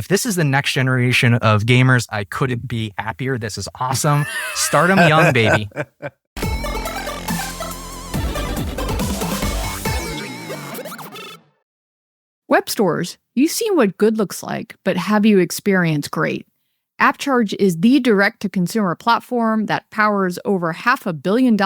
If this is the next generation of gamers, I couldn't be happier. This is awesome. Start them young, baby. Web stores, you've seen what good looks like, but have you experienced great? AppCharge is the direct-to-consumer platform that powers over $500 million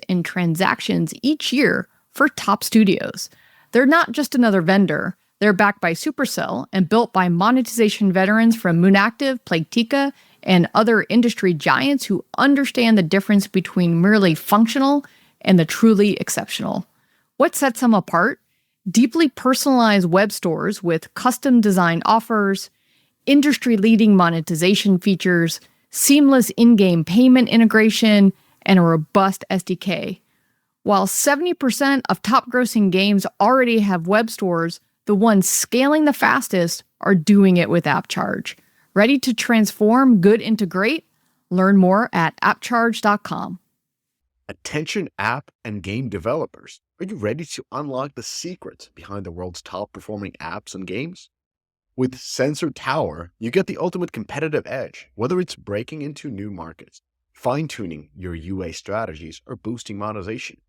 in transactions each year for top studios. They're not just another vendor. They're backed by Supercell and built by monetization veterans from Moonactive, Playtika, and other industry giants who understand the difference between merely functional and the truly exceptional. What sets them apart? Deeply personalized web stores with custom-designed offers, industry-leading monetization features, seamless in-game payment integration, and a robust SDK. While 70% of top-grossing games already have web stores, the ones scaling the fastest are doing it with AppCharge. Ready to transform good into great? Learn more at appcharge.com. Attention app and game developers. Are you ready to unlock the secrets behind the world's top-performing apps and games? With Sensor Tower, you get the ultimate competitive edge, whether it's breaking into new markets, fine-tuning your UA strategies, or boosting monetization.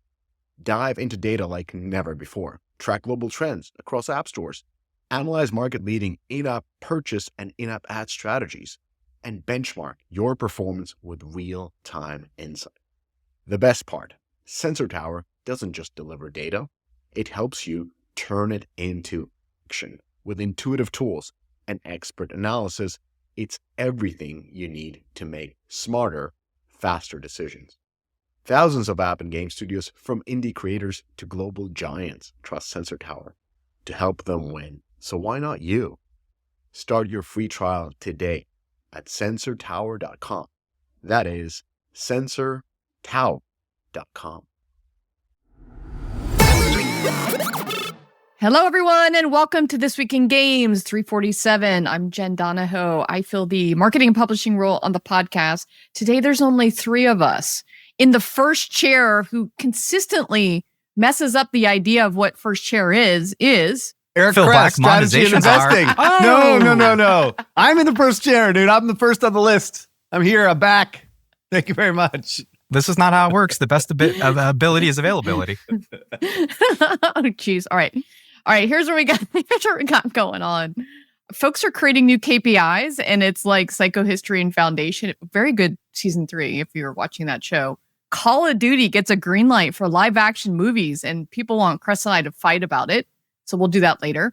Dive into data like never before. Track global trends across app stores. Analyze market-leading in-app purchase and in-app ad strategies. And benchmark your performance with real-time insight. The best part, Sensor Tower doesn't just deliver data, it helps you turn it into action. With intuitive tools and expert analysis, it's everything you need to make smarter, faster decisions. Thousands of app and game studios, from indie creators to global giants, trust Sensor Tower to help them win. So why not you? Start your free trial today at sensortower.com. That is sensortower.com. Hello, everyone, and welcome to This Week in Games 347. I'm Jen Donahoe. I fill the marketing and publishing role on the podcast. Today, there's only three of us. In the first chair, who consistently messes up the idea of what first chair is Eric Phil Cress, Black, strategy and monetization investing. czar. No. I'm in the first chair, dude. I'm the first on the list. I'm here. I'm back. Thank you very much. This is not how it works. The best ability is availability. Oh, geez. All right. Here's what we got going on. Folks are creating new KPIs, and it's like Psychohistory and Foundation. Very good season 3 if you're watching that show. Call of Duty gets a green light for live action movies, and people want Cress and I to fight about it. So we'll do that later.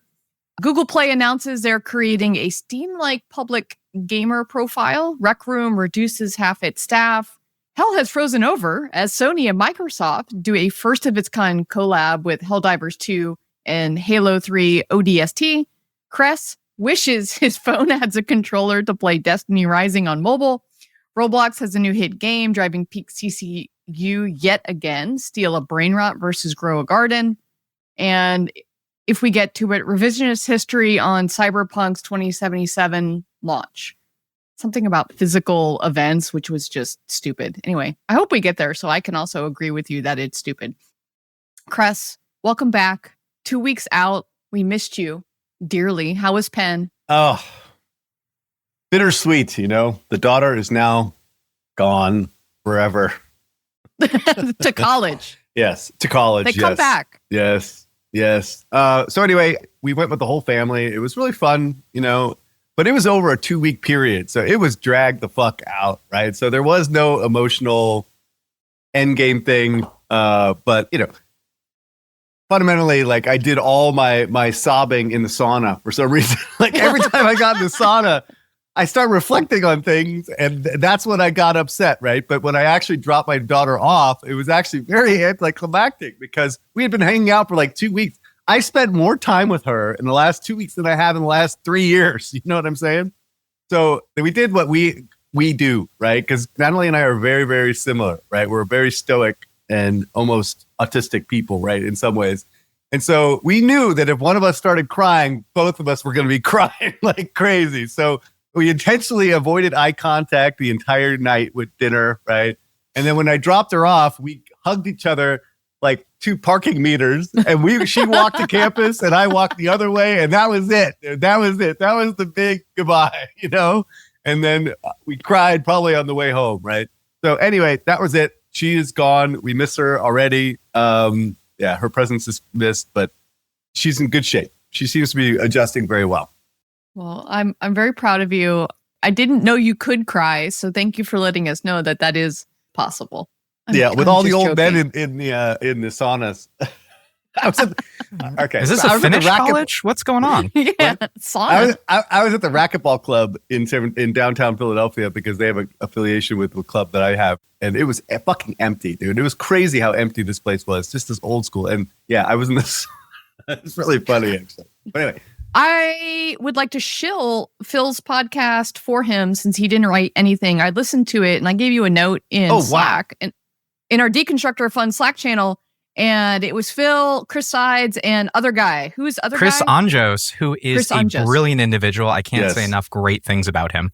Google Play announces they're creating a Steam-like public gamer profile. Rec Room reduces half its staff. Hell has frozen over as Sony and Microsoft do a first-of-its-kind collab with Helldivers 2 and Halo 3 ODST. Cress wishes his phone has a controller to play Destiny Rising on mobile. Roblox has a new hit game driving peak CCU yet again. Steal a brain rot versus grow a garden. And if we get to it, revisionist history on Cyberpunk's 2077 launch. Something about physical events, which was just stupid. Anyway, I hope we get there so I can also agree with you that it's stupid. Cress, welcome back. 2 weeks out. We missed you dearly. How was Penn? Oh, bittersweet, The daughter is now gone forever. To college. Yes, to college. They come back. Yes. So anyway, we went with the whole family. It was really fun, but it was over a 2-week period. So it was dragged the fuck out, right? So there was no emotional end game thing. But, fundamentally, like I did all my sobbing in the sauna for some reason. Like every time I got in the sauna, I start reflecting on things, and that's when I got upset, right? But when I actually dropped my daughter off, it was actually very anticlimactic because we had been hanging out for like 2 weeks. I spent more time with her in the last 2 weeks than I have in the last 3 years. You know what I'm saying? So we did what we do, right? Because Natalie and I are very, very similar, right? We're very stoic and almost autistic people, right? In some ways. And so we knew that if one of us started crying, both of us were going to be crying like crazy. So we intentionally avoided eye contact the entire night with dinner, right? And then when I dropped her off, we hugged each other like 2 parking meters, and she walked to campus and I walked the other way, and that was it. That was it. That was the big goodbye, you know? And then we cried probably on the way home, right? So anyway, that was it. She is gone. We miss her already. Yeah, her presence is missed, but she's in good shape. She seems to be adjusting very well. Well, I'm very proud of you. I didn't know you could cry, so thank you for letting us know that is possible. With all the old joking. men in the saunas. Okay, Is this so a Finnish college? What's going on? Yeah, sauna. I was at the racquetball club in downtown Philadelphia because they have an affiliation with the club that I have, and it was fucking empty, dude. It was crazy how empty this place was, just as old school. And yeah, I was in this. It's really funny, actually. But anyway. I would like to shill Phil's podcast for him since he didn't write anything. I listened to it and I gave you a note in Slack and in our Deconstructor Fun Slack channel. And it was Phil, Chris Sides, and other guy. Who's other Chris guy? Anjos, who is a brilliant individual. I can't say enough great things about him.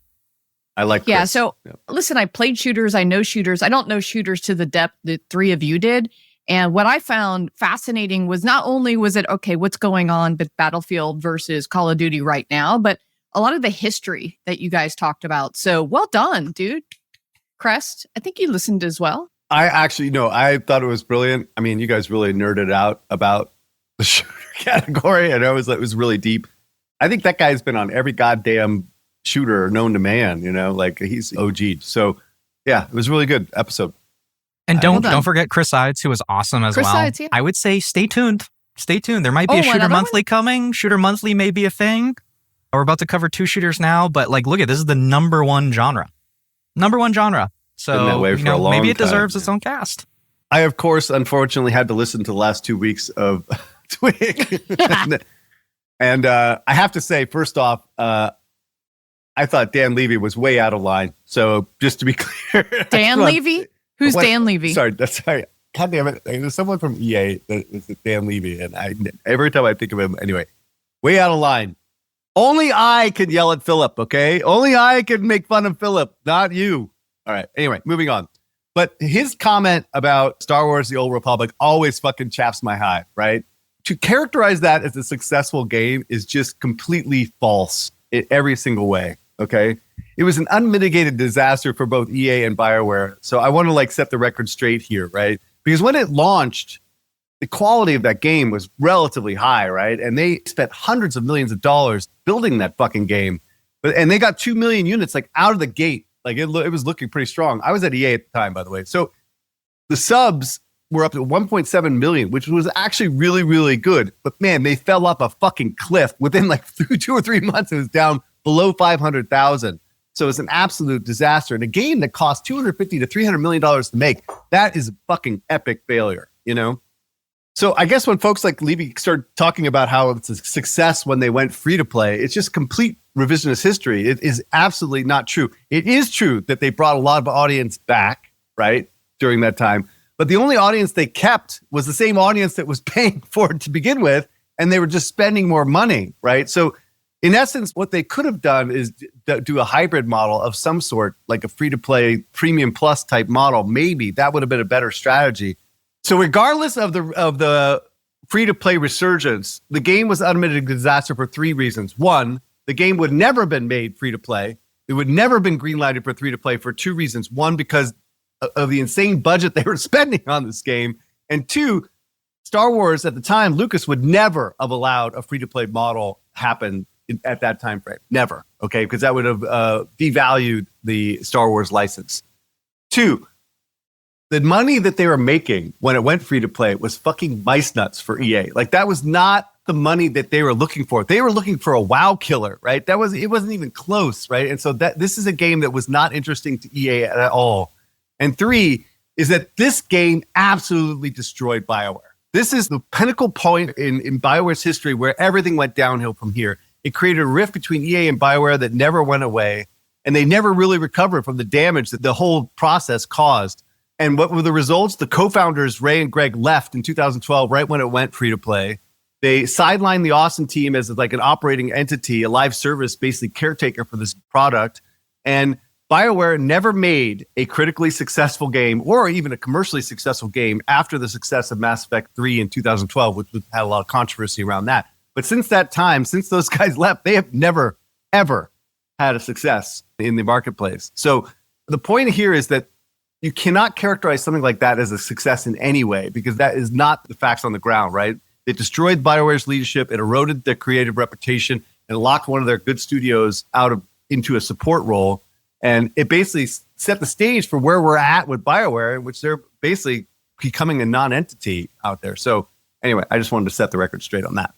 I like Chris. Yeah, so listen, I played shooters. I know shooters. I don't know shooters to the depth that 3 of you did. And what I found fascinating was not only was it, okay, what's going on with Battlefield versus Call of Duty right now, but a lot of the history that you guys talked about. So well done, dude. Crest, I think you listened as well. I thought it was brilliant. I mean, you guys really nerded out about the shooter category. And it was really deep. I think that guy's been on every goddamn shooter known to man, you know, like he's OG. So yeah, it was a really good episode. And don't forget Chris Sides, who was awesome as well. Sides, yeah. I would say stay tuned. Stay tuned. There might be a Shooter Monthly coming. Shooter Monthly may be a thing. We're about to cover 2 shooters now, but like, look at this is the number one genre. So maybe it deserves its own cast. I, of course, unfortunately had to listen to the last 2 weeks of TWIG. and I have to say, first off, I thought Dan Levy was way out of line. So just to be clear. Dan Levy? Who's Dan Levy? Sorry. God damn it. There's someone from EA that is Dan Levy. And every time I think of him, anyway, way out of line. Only I can yell at Philip, okay? Only I can make fun of Philip, not you. All right. Anyway, moving on. But his comment about Star Wars: The Old Republic always fucking chaps my hide, right? To characterize that as a successful game is just completely false in every single way, okay? It was an unmitigated disaster for both EA and BioWare. So I want to set the record straight here, right? Because when it launched, the quality of that game was relatively high, right? And they spent hundreds of millions of dollars building that fucking game. And they got 2 million units out of the gate. It was looking pretty strong. I was at EA at the time, by the way. So the subs were up to 1.7 million, which was actually really, really good. But man, they fell off a fucking cliff. Within 2 or 3 months, it was down below 500,000. So it's an absolute disaster. And a game that cost $250 to $300 million to make, that is a fucking epic failure, you know? So I guess when folks like Levy start talking about how it's a success when they went free to play, it's just complete revisionist history. It is absolutely not true. It is true that they brought a lot of audience back, right, during that time. But the only audience they kept was the same audience that was paying for it to begin with, and they were just spending more money, right? So in essence, what they could have done is do a hybrid model of some sort, like a free-to-play premium plus type model. Maybe that would have been a better strategy. So regardless of the free-to-play resurgence, the game was unmitigated disaster for 3 reasons. 1, the game would never have been made free-to-play. It would never have been greenlighted for free-to-play for 2 reasons. 1, because of the insane budget they were spending on this game. And 2, Star Wars at the time, Lucas would never have allowed a free-to-play model happen at that time frame. Never, okay? Because that would have devalued the Star Wars license. 2, the money that they were making when it went free to play was fucking mice nuts for EA. That was not the money that they were looking for. They were looking for a WoW killer, right? It wasn't even close, right? And so this is a game that was not interesting to EA at all. And 3 is that this game absolutely destroyed BioWare. This is the pinnacle point in BioWare's history where everything went downhill from here. It created a rift between EA and BioWare that never went away, and they never really recovered from the damage that the whole process caused. And what were the results? The co-founders, Ray and Greg, left in 2012, right when it went free to play. They sidelined the Austin team as an operating entity, a live service, basically caretaker for this product. And BioWare never made a critically successful game or even a commercially successful game after the success of Mass Effect 3 in 2012, which had a lot of controversy around that. But since that time, since those guys left, they have never, ever had a success in the marketplace. So the point here is that you cannot characterize something like that as a success in any way, because that is not the facts on the ground, right? It destroyed BioWare's leadership, it eroded their creative reputation, and locked one of their good studios into a support role. And it basically set the stage for where we're at with BioWare, in which they're basically becoming a non-entity out there. So anyway, I just wanted to set the record straight on that.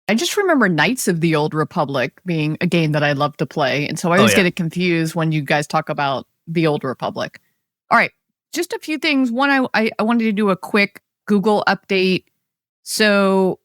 I just remember Knights of the Old Republic being a game that I love to play. And so I always get it confused when you guys talk about the Old Republic. All right, just a few things. One, I wanted to do a quick Google update. So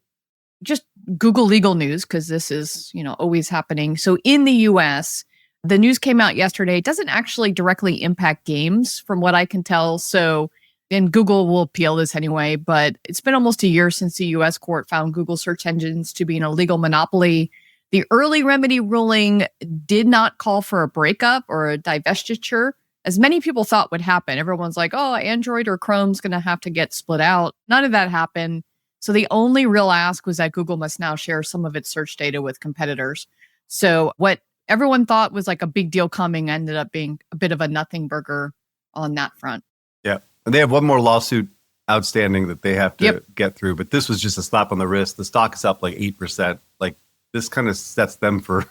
just Google legal news, because this is, always happening. So in the US, the news came out yesterday. It doesn't actually directly impact games from what I can tell. So, and Google will appeal this anyway, but it's been almost a year since the US court found Google search engines to be an illegal monopoly. The early remedy ruling did not call for a breakup or a divestiture, as many people thought would happen. Everyone's like, oh, Android or Chrome's going to have to get split out. None of that happened. So the only real ask was that Google must now share some of its search data with competitors. So what everyone thought was like a big deal coming ended up being a bit of a nothing burger on that front. Yeah. And they have one more lawsuit outstanding that they have to get through. But this was just a slap on the wrist. The stock is up like 8%. Like, this kind of sets them for...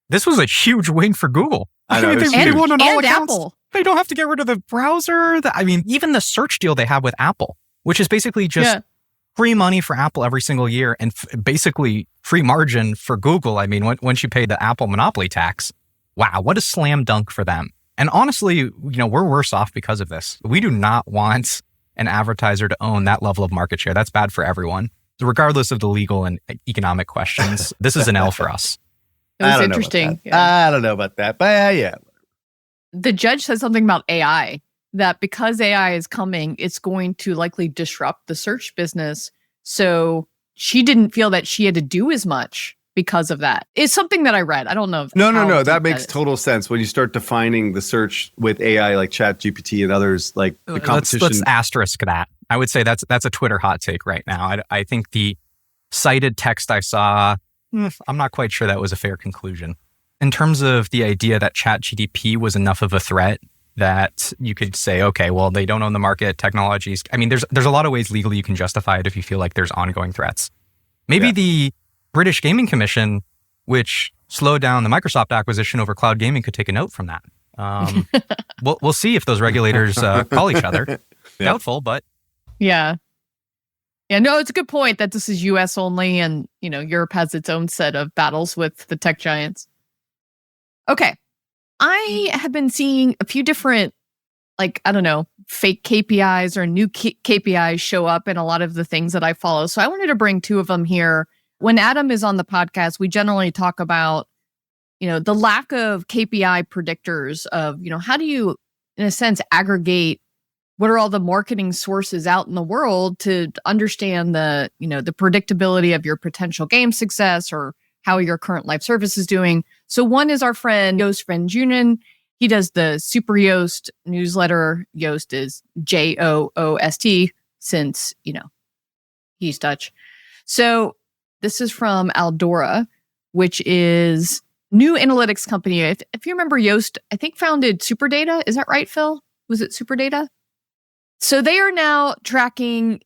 This was a huge win for Google. I know, they won on all accounts. Apple. They don't have to get rid of the browser. Even the search deal they have with Apple, which is basically just free money for Apple every single year and basically free margin for Google. I mean, once you pay the Apple monopoly tax, wow, what a slam dunk for them. And honestly, we're worse off because of this. We do not want an advertiser to own that level of market share. That's bad for everyone. So regardless of the legal and economic questions, this is an L for us. It was interesting. I don't know about that, but yeah. The judge said something about AI, that because AI is coming, it's going to likely disrupt the search business. So she didn't feel that she had to do as much because of that. It's something that I read. I don't know. No. That makes total sense when you start defining the search with AI like ChatGPT and others, like the competition. Let's asterisk that. I would say that's a Twitter hot take right now. I think the cited text I saw, I'm not quite sure that was a fair conclusion. In terms of the idea that ChatGPT was enough of a threat that you could say, okay, well, they don't own the market, technologies. I mean, there's a lot of ways legally you can justify it if you feel like there's ongoing threats. Maybe the British Gaming Commission, which slowed down the Microsoft acquisition over cloud gaming, could take a note from that. We'll see if those regulators call each other. Doubtful, but... Yeah, no, it's a good point that this is US only, and Europe has its own set of battles with the tech giants. Okay. I have been seeing a few different, fake KPIs or new KPIs show up in a lot of the things that I follow. So I wanted to bring two of them here. When Adam is on the podcast, we generally talk about, the lack of KPI predictors of, how do you, in a sense, aggregate what are all the marketing sources out in the world to understand the predictability of your potential game success or how your current live service is doing. So one is our friend Joost van Junen. He does the Super Joost newsletter. Joost is Joost since, he's Dutch. So this is from Aldora, which is new analytics company. If you remember, Joost, I think founded Superdata. Is that right, Phil? Was it Superdata? So they are now tracking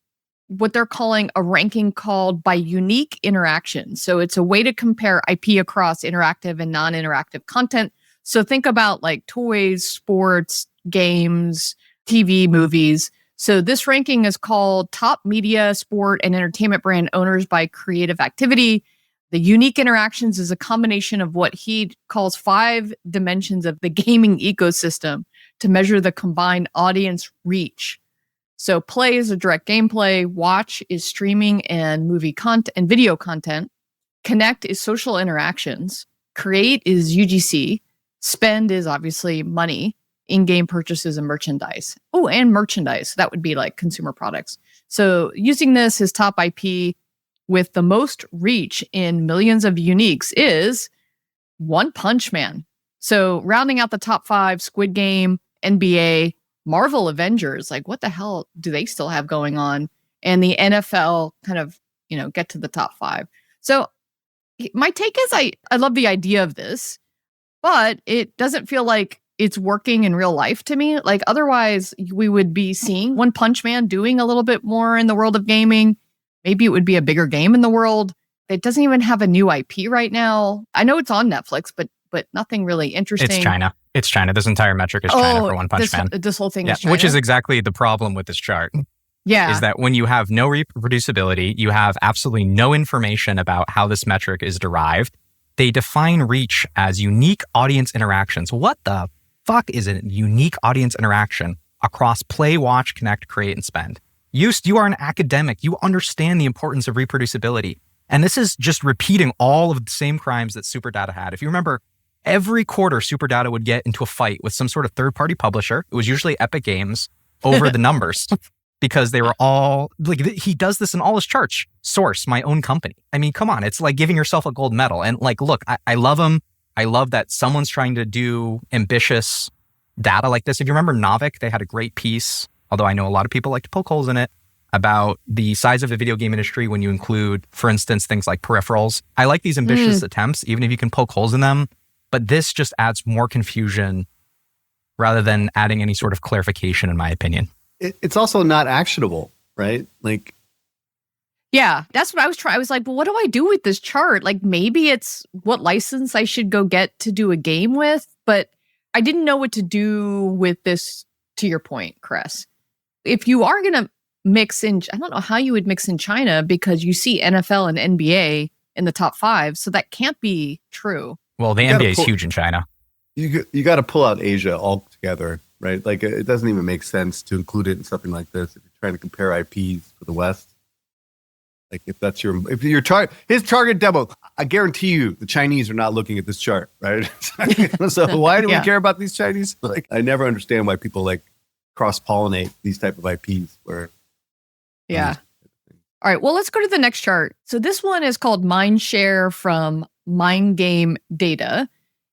what they're calling a ranking called by unique interactions. So it's a way to compare IP across interactive and non-interactive content. So think about like toys, sports, games, TV, movies. So this ranking is called Top Media, Sport, and Entertainment Brand Owners by Creative Activity. The unique interactions is a combination of what he calls 5 dimensions of the gaming ecosystem to measure the combined audience reach. So play is a direct gameplay, watch is streaming and movie content and video content, connect is social interactions, create is UGC, spend is obviously money, in-game purchases and merchandise. Oh, and merchandise. That would be like consumer products. So using this, his top IP with the most reach in millions of uniques is One Punch Man. So rounding out the top 5, Squid Game, NBA, Marvel Avengers, like what the hell do they still have going on? And the NFL kind of, get to the top 5. So my take is I love the idea of this, but it doesn't feel like it's working in real life to me. Like otherwise we would be seeing One Punch Man doing a little bit more in the world of gaming. Maybe it would be a bigger game in the world. It doesn't even have a new IP right now. I know it's on Netflix, but nothing really interesting. It's China. This entire metric is China for One Punch Man. This whole thing is China. Which is exactly the problem with this chart. Yeah. Is that when you have no reproducibility, you have absolutely no information about how this metric is derived. They define reach as unique audience interactions. What the fuck is a unique audience interaction across play, watch, connect, create, and spend? You are an academic. You understand the importance of reproducibility. And this is just repeating all of the same crimes that Superdata had. If you remember, every quarter Superdata would get into a fight with some sort of third-party publisher. It was usually Epic Games over the numbers because they were all like, he does this in all his charts. Source, my own company. I mean, come on. It's like giving yourself a gold medal. And like, look, I love him. I love that someone's trying to do ambitious data like this. If you remember Novik, they had a great piece, although I know a lot of people like to poke holes in it, about the size of the video game industry when you include, for instance, things like peripherals. I like these ambitious attempts, even if you can poke holes in them. But this just adds more confusion rather than adding any sort of clarification, in my opinion. It's also not actionable, right? Like, yeah, that's what I was trying. I was like, well, what do I do with this chart? Like, maybe it's what license I should go get to do a game with, but I didn't know what to do with this, to your point, Cress. If you are going to mix in, I don't know how you would mix in China because you see NFL and NBA in the top 5, so that can't be true. Well, the NBA is huge in China. You got to pull out Asia altogether, right? Like it doesn't even make sense to include it in something like this if you're trying to compare IPs for the West. Like if his target demo, I guarantee you the Chinese are not looking at this chart, right? So why do we care about these Chinese? Like I never understand why people like cross-pollinate these type of IPs where. Yeah. All right. Well, let's go to the next chart. So this one is called Mindshare from Mind Game Data.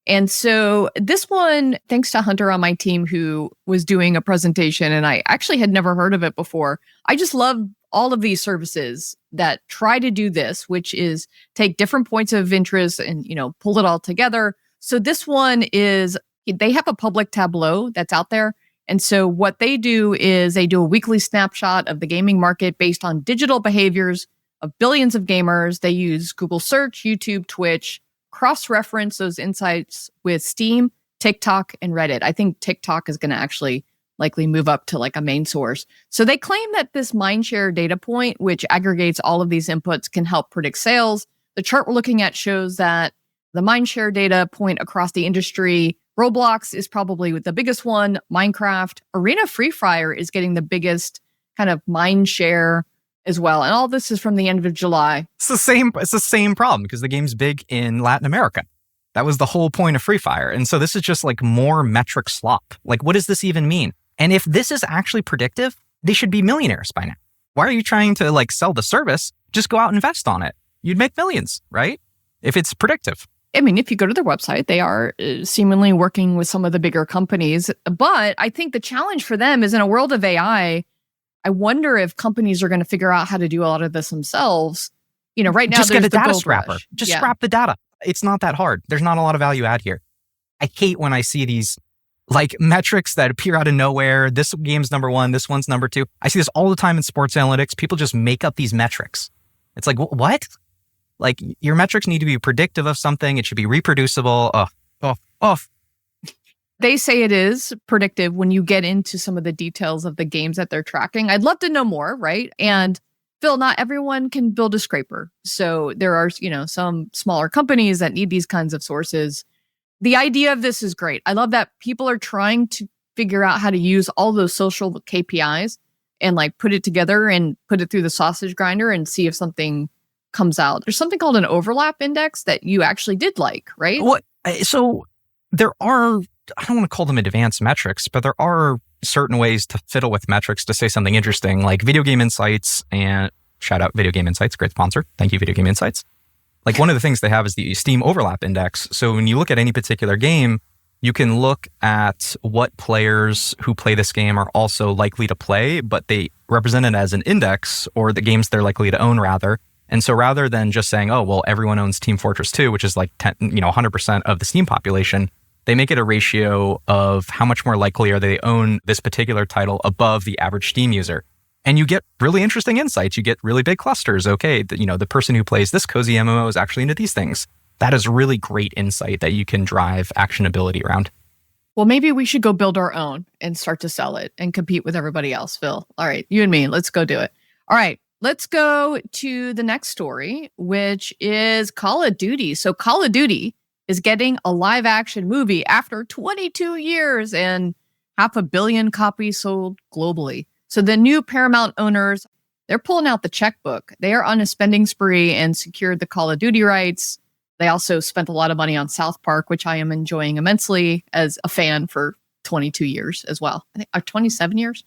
And so this one, thanks to Hunter on my team who was doing a presentation, and I actually had never heard of it before. I just love all of these services that try to do this, which is take different points of interest and, pull it all together. So this one is, they have a public Tableau that's out there. And so what they do is they do a weekly snapshot of the gaming market based on digital behaviors of billions of gamers. They use Google Search, YouTube, Twitch, cross-reference those insights with Steam, TikTok, and Reddit. I think TikTok is going to actually likely move up to like a main source. So they claim that this Mindshare data point, which aggregates all of these inputs, can help predict sales. The chart we're looking at shows that the Mindshare data point across the industry, Roblox is probably the biggest one. Minecraft, Arena Free Fire is getting the biggest kind of mind share as well. And all this is from the end of July. It's the same problem because the game's big in Latin America. That was the whole point of Free Fire. And so this is just like more metric slop. Like, what does this even mean? And if this is actually predictive, they should be millionaires by now. Why are you trying to like sell the service? Just go out and invest on it. You'd make millions, right? If it's predictive. I mean, if you go to their website, they are seemingly working with some of the bigger companies. But I think the challenge for them is in a world of AI, I wonder if companies are going to figure out how to do a lot of this themselves. Right now, just get a the data gold scrapper. rush. Just scrap the data. It's not that hard. There's not a lot of value add here. I hate when I see these like metrics that appear out of nowhere. This game's number 1. This one's number 2. I see this all the time in sports analytics. People just make up these metrics. It's like, what? Like your metrics need to be predictive of something. It should be reproducible. They say it is predictive when you get into some of the details of the games that they're tracking. I'd love to know more, right? And Phil, not everyone can build a scraper. So there are, some smaller companies that need these kinds of sources. The idea of this is great. I love that people are trying to figure out how to use all those social KPIs and like put it together and put it through the sausage grinder and see if something comes out. There's something called an overlap index that you actually did like, right? What? So there are, I don't want to call them advanced metrics, but there are certain ways to fiddle with metrics to say something interesting, like Video Game Insights, and shout out Video Game Insights, great sponsor. Thank you, Video Game Insights. Like one of the things they have is the Steam overlap index. So when you look at any particular game, You can look at what players who play this game are also likely to play, but they represent it as an index, or the games they're likely to own rather. And so rather than just saying, oh, well, everyone owns Team Fortress 2, which is like 100% of the Steam population, they make it a ratio of how much more likely are they to own this particular title above the average Steam user. And you get really interesting insights. You get really big clusters. Okay, the person who plays this cozy MMO is actually into these things. That is really great insight that you can drive actionability around. Well, maybe we should go build our own and start to sell it and compete with everybody else, Phil. All right, you and me, let's go do it. All right, let's go to the next story, which is Call of Duty. So Call of Duty is getting a live action movie after 22 years and 500 million copies sold globally. So the new Paramount owners, they're pulling out the checkbook. They are on a spending spree and secured the Call of Duty rights. They also spent a lot of money on South Park, which I am enjoying immensely as a fan for 22 years as well. I think 27 years.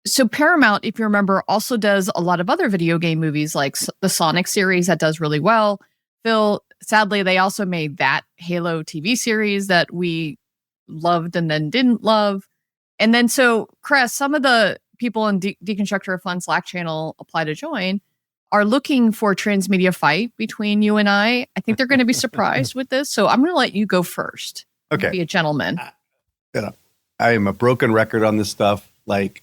So Paramount, if you remember, also does a lot of other video game movies like the Sonic series that does really well. Phil, sadly, they also made that Halo TV series that we loved and then didn't love. And then so, Cress, some of the people in Deconstructor of Fun Slack channel apply to join are looking for a transmedia fight between you and I. I think they're going to be surprised with this. So I'm going to let you go first. Okay. Be a gentleman. I am a broken record on this stuff. Like,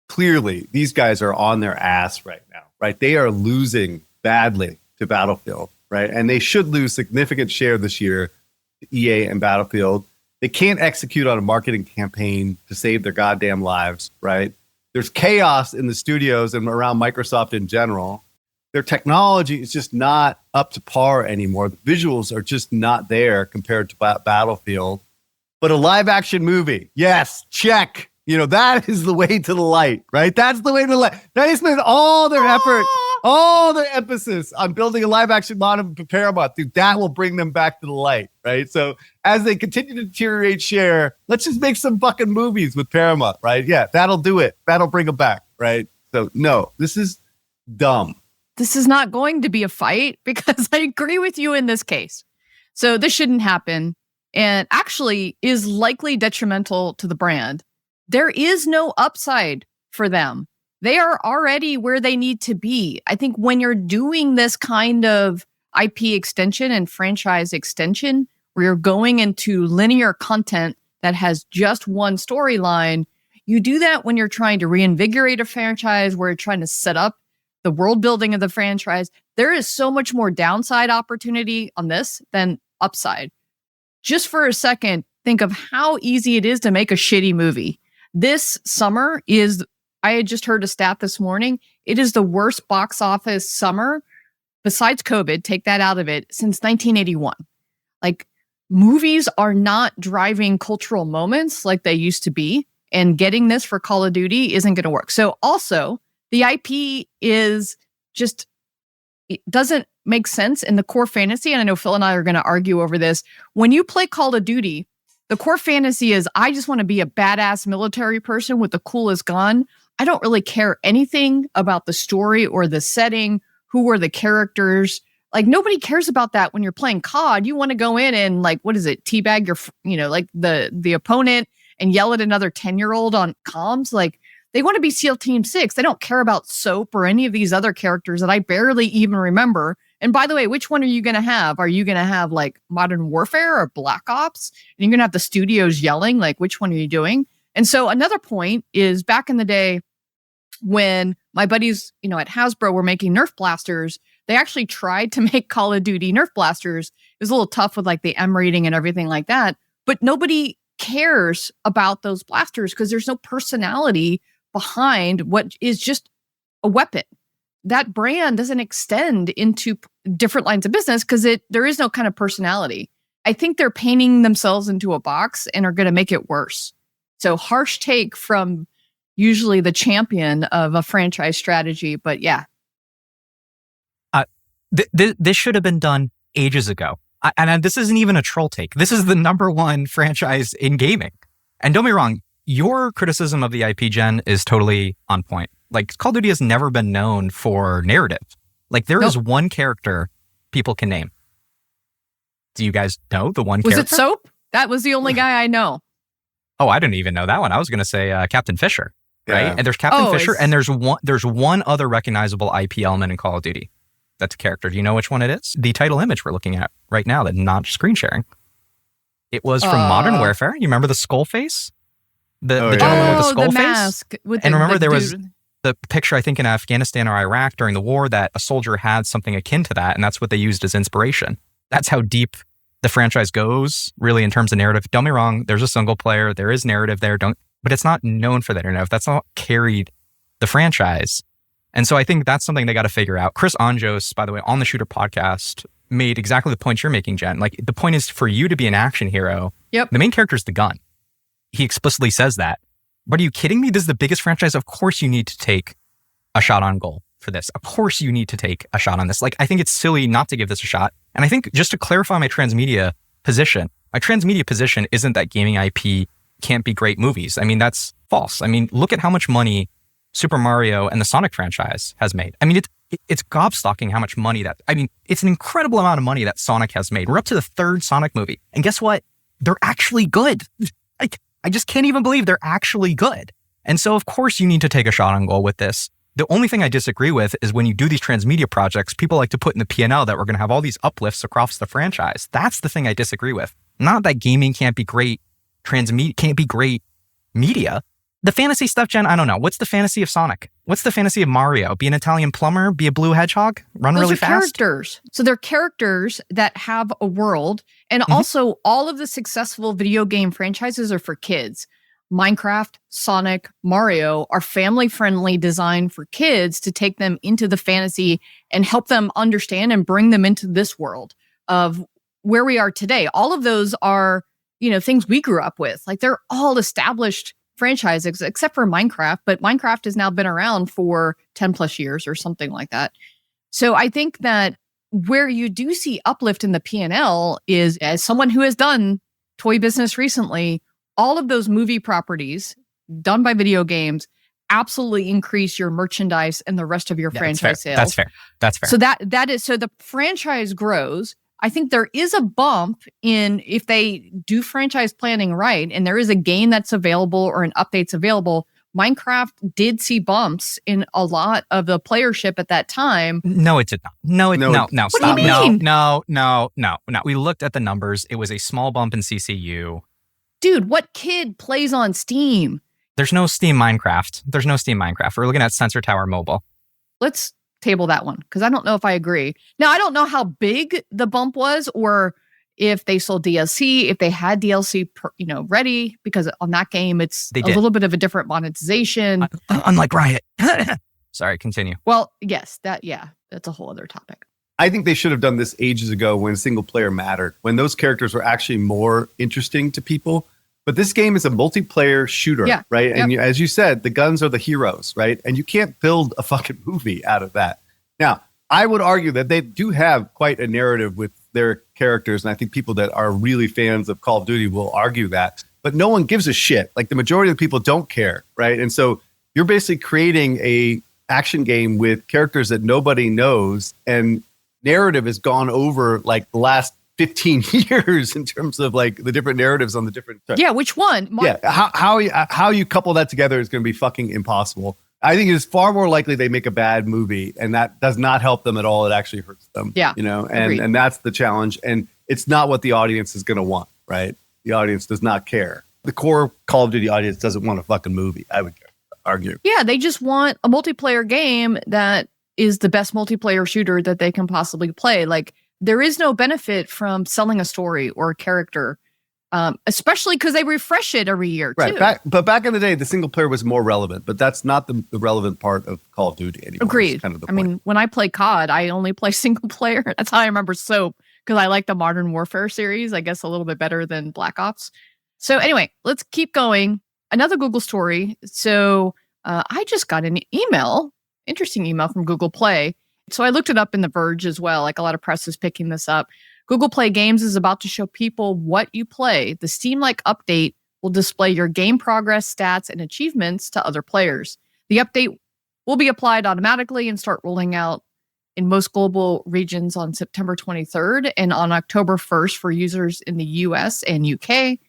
clearly, these guys are on their ass right now, right? They are losing badly to Battlefield, right? And they should lose significant share this year to EA and Battlefield. They can't execute on a marketing campaign to save their goddamn lives, right? There's chaos in the studios and around Microsoft in general. Their technology is just not up to par anymore. The visuals are just not there compared to Battlefield. But a live action movie, yes, check. That is the way to the light, right? That's the way to the light. They spend all their effort, all their emphasis on building a live action model for Paramount. Dude, that will bring them back to the light, right? So as they continue to deteriorate share, let's just make some fucking movies with Paramount, right? Yeah, that'll do it. That'll bring them back, right? So no, this is dumb. This is not going to be a fight because I agree with you in this case. So this shouldn't happen and actually is likely detrimental to the brand. There is no upside for them. They are already where they need to be. I think when you're doing this kind of IP extension and franchise extension, where you're going into linear content that has just one storyline, you do that when you're trying to reinvigorate a franchise, where you're trying to set up the world building of the franchise. There is so much more downside opportunity on this than upside. Just for a second, think of how easy it is to make a shitty movie. This summer I had just heard a stat this morning, it is the worst box office summer, besides COVID, take that out of it, since 1981. Like, movies are not driving cultural moments like they used to be, and getting this for Call of Duty isn't going to work. So also, the IP is just, it doesn't make sense in the core fantasy, and I know Phil and I are going to argue over this. When you play Call of Duty, the core fantasy is, I just want to be a badass military person with the coolest gun. I don't really care anything about the story or the setting, who are the characters. Like, nobody cares about that when you're playing COD. You want to go in and, like, what is it, teabag your, like the opponent and yell at another 10-year-old on comms. Like, they want to be SEAL Team 6. They don't care about Soap or any of these other characters that I barely even remember. And by the way, which one are you going to have? Are you going to have like Modern Warfare or Black Ops? And you're going to have the studios yelling, like, which one are you doing? And so another point is, back in the day when my buddies, at Hasbro were making Nerf blasters, they actually tried to make Call of Duty Nerf blasters. It was a little tough with like the M rating and everything like that, but nobody cares about those blasters because there's no personality behind what is just a weapon. That brand doesn't extend into different lines of business because there is no kind of personality. I think they're painting themselves into a box and are going to make it worse. So, harsh take from usually the champion of a franchise strategy, but yeah. This should have been done ages ago. And this isn't even a troll take. This is the number one franchise in gaming. And don't be wrong, your criticism of the IP gen is totally on point. Like, Call of Duty has never been known for narrative. Like, there is one character people can name. Do you guys know the one character? Was it Soap? That was the only guy I know. Oh, I didn't even know that one. I was going to say Captain Fisher, right? Yeah. And there's Captain Fisher, and there's one other recognizable IP element in Call of Duty. That's a character. Do you know which one it is? The title image we're looking at right now, that's not screen sharing. It was from Modern Warfare. You remember the skull face? The gentleman with the skull face? Mask. And remember there was the picture, I think, in Afghanistan or Iraq during the war that a soldier had something akin to that, and that's what they used as inspiration. That's how deep the franchise goes, really, in terms of narrative. Don't be wrong, there's a single player, there is narrative there, but it's not known for that narrative. That's not carried the franchise. And so I think that's something they got to figure out. Chris Anjos, by the way, on the Shooter podcast, made exactly the point you're making, Jen. Like, the point is for you to be an action hero, the main character is the gun. He explicitly says that. But are you kidding me? This is the biggest franchise. Of course you need to take a shot on goal for this. Of course you need to take a shot on this. Like, I think it's silly not to give this a shot. And I think, just to clarify my transmedia position, my transmedia position isn't that gaming IP can't be great movies. I mean, that's false. I mean, look at how much money Super Mario and the Sonic franchise has made. I mean, it's gobstocking how much money it's an incredible amount of money that Sonic has made. We're up to the third Sonic movie. And guess what? They're actually good. I just can't even believe they're actually good. And so, of course, you need to take a shot on goal with this. The only thing I disagree with is when you do these transmedia projects, people like to put in the P&L that we're going to have all these uplifts across the franchise. That's the thing I disagree with. Not that gaming can't be great, transmedia can't be great media. The fantasy stuff, Jen, I don't know. What's the fantasy of Sonic? What's the fantasy of Mario? Be an Italian plumber? Be a blue hedgehog? Run really fast? Characters. So they're characters that have a world. And also, all of the successful video game franchises are for kids. Minecraft, Sonic, Mario are family-friendly, designed for kids to take them into the fantasy and help them understand and bring them into this world of where we are today. All of those are, things we grew up with. Like, they're all established franchises, except for Minecraft, but Minecraft has now been around for 10 plus years or something like that. So I think that where you do see uplift in the P&L is, as someone who has done toy business recently, all of those movie properties done by video games absolutely increase your merchandise and the rest of your franchise sales. That's fair. So so the franchise grows. I think there is a bump in, if they do franchise planning right, and there is a game that's available or an update's available. Minecraft did see bumps in a lot of the playership at that time. No, it did not. No, What stop. do you mean? No. We looked at the numbers. It was a small bump in CCU. Dude, what kid plays on Steam? There's no Steam Minecraft. We're looking at Sensor Tower Mobile. Let's table that one, because I don't know if I agree. Now, I don't know how big the bump was, or if they sold DLC, if they had DLC ready, because on that game it's a little bit of a different monetization. Unlike Riot. Sorry, continue. Well, yes, that's a whole other topic. I think they should have done this ages ago when single player mattered, when those characters were actually more interesting to people. But this game is a multiplayer shooter, right? Yep. And as you said, the guns are the heroes, right? And you can't build a fucking movie out of that. Now, I would argue that they do have quite a narrative with their characters. And I think people that are really fans of Call of Duty will argue that. But no one gives a shit. Like, the majority of the people don't care, right? And so you're basically creating a action game with characters that nobody knows. And narrative has gone over like the last 15 years in terms of like the different narratives on the different. Yeah, which one? How you couple that together is going to be fucking impossible. I think it's far more likely they make a bad movie, and that does not help them at all. It actually hurts them. Yeah, and that's the challenge. And it's not what the audience is going to want, right? The audience does not care. The core Call of Duty audience doesn't want a fucking movie, I would argue. Yeah, they just want a multiplayer game that is the best multiplayer shooter that they can possibly play. Like, there is no benefit from selling a story or a character, especially because they refresh it every year, too. Right. Back in the day, the single player was more relevant, but that's not the relevant part of Call of Duty anymore. Agreed. Kind of the point. I mean, when I play COD, I only play single player. That's how I remember SOAP, because I like the Modern Warfare series, I guess, a little bit better than Black Ops. So anyway, let's keep going. Another Google story. So I just got an interesting email from Google Play. So I looked it up in The Verge as well. Like, a lot of press is picking this up. Google Play Games is about to show people what you play. The Steam-like update will display your game progress, stats, and achievements to other players. The update will be applied automatically and start rolling out in most global regions on September 23rd and on October 1st for users in the US and UK.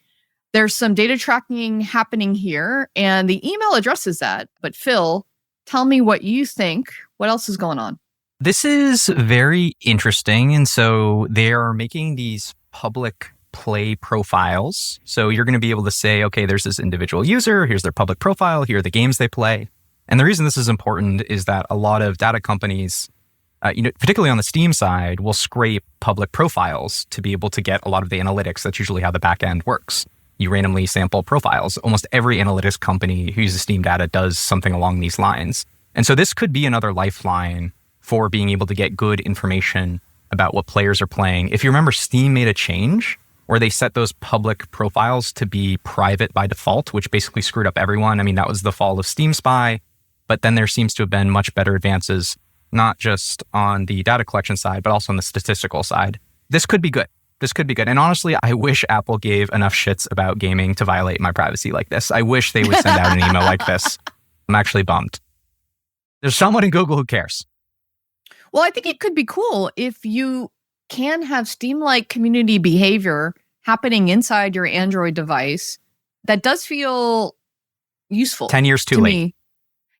There's some data tracking happening here, and the email addresses that. But Phil, tell me what you think. What else is going on? This is very interesting. And so they are making these public play profiles. So you're going to be able to say, okay, there's this individual user, here's their public profile, here are the games they play. And the reason this is important is that a lot of data companies, particularly on the Steam side, will scrape public profiles to be able to get a lot of the analytics. That's usually how the back end works. You randomly sample profiles. Almost every analytics company who uses Steam data does something along these lines. And so this could be another lifeline for being able to get good information about what players are playing. If you remember, Steam made a change where they set those public profiles to be private by default, which basically screwed up everyone. I mean, that was the fall of Steam Spy, but then there seems to have been much better advances, not just on the data collection side, but also on the statistical side. This could be good. And honestly, I wish Apple gave enough shits about gaming to violate my privacy like this. I wish they would send out an email like this. I'm actually bummed. There's someone in Google who cares. Well, I think it could be cool if you can have Steam-like community behavior happening inside your Android device. That does feel useful. 10 years too to late. Me.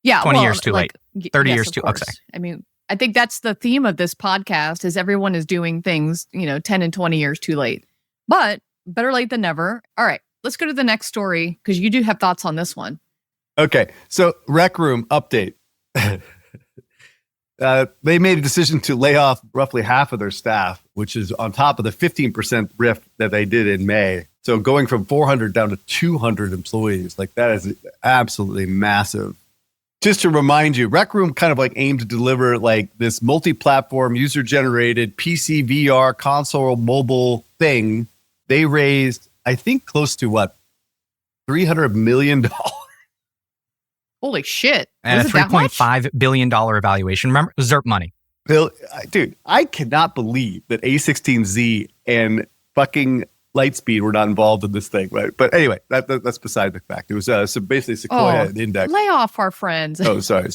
Yeah, 20 years too late. 30 yes, years of too course. okay. I mean, I think that's the theme of this podcast is everyone is doing things, 10 and 20 years too late. But better late than never. All right, let's go to the next story because you do have thoughts on this one. Okay, so Rec Room update. They made a decision to lay off roughly half of their staff, which is on top of the 15% RIF that they did in May. So going from 400 down to 200 employees, like that is absolutely massive. Just to remind you, Rec Room kind of like aimed to deliver like this multi-platform, user-generated PC, VR, console, mobile thing. They raised, I think, close to what, $300 million. Holy shit. And a $3.5 billion evaluation. Remember, ZERP money. Bill, dude, I cannot believe that A16Z and fucking Lightspeed were not involved in this thing, right? But anyway, that's beside the fact. It was so basically Sequoia and Index. Lay off our friends. Oh, sorry.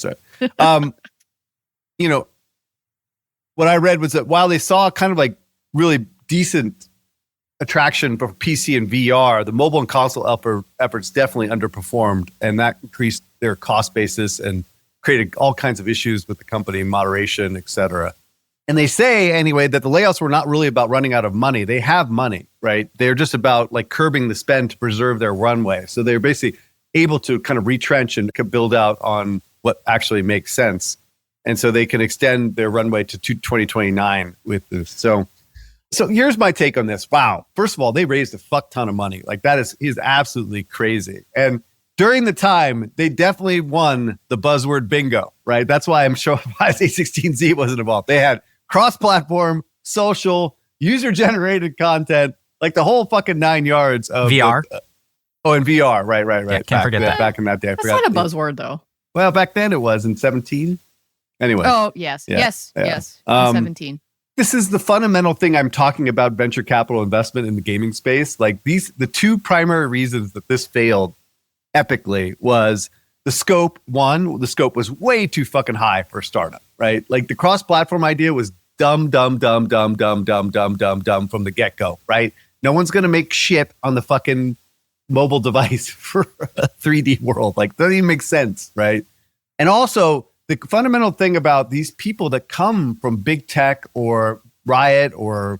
What I read was that while they saw kind of like really decent attraction for PC and VR, the mobile and console efforts definitely underperformed, and that increased their cost basis and created all kinds of issues with the company, moderation, et cetera. And they say, anyway, that the layoffs were not really about running out of money. They have money, right? They're just about like curbing the spend to preserve their runway. So they're basically able to kind of retrench and build out on what actually makes sense. And so they can extend their runway to 2029 with this. So here's my take on this. Wow. First of all, they raised a fuck ton of money. Like that is absolutely crazy. And during the time, they definitely won the buzzword bingo, right? That's why I'm sure A16Z wasn't involved. They had cross-platform, social, user-generated content, like the whole fucking 9 yards of VR. And VR, right. Yeah, can't forget that. Back in that day, I That's forgot. not a buzzword, though. Well, back then it was in 17. Anyway. Oh, yes. Yeah. Yes. 17. This is the fundamental thing I'm talking about venture capital investment in the gaming space. Like the two primary reasons that this failed epically was the scope. One, the scope was way too fucking high for a startup, right? Like the cross-platform idea was dumb from the get-go, right? No one's going to make shit on the fucking mobile device for a 3D world. Like, doesn't even make sense, right? And also, the fundamental thing about these people that come from big tech or Riot or,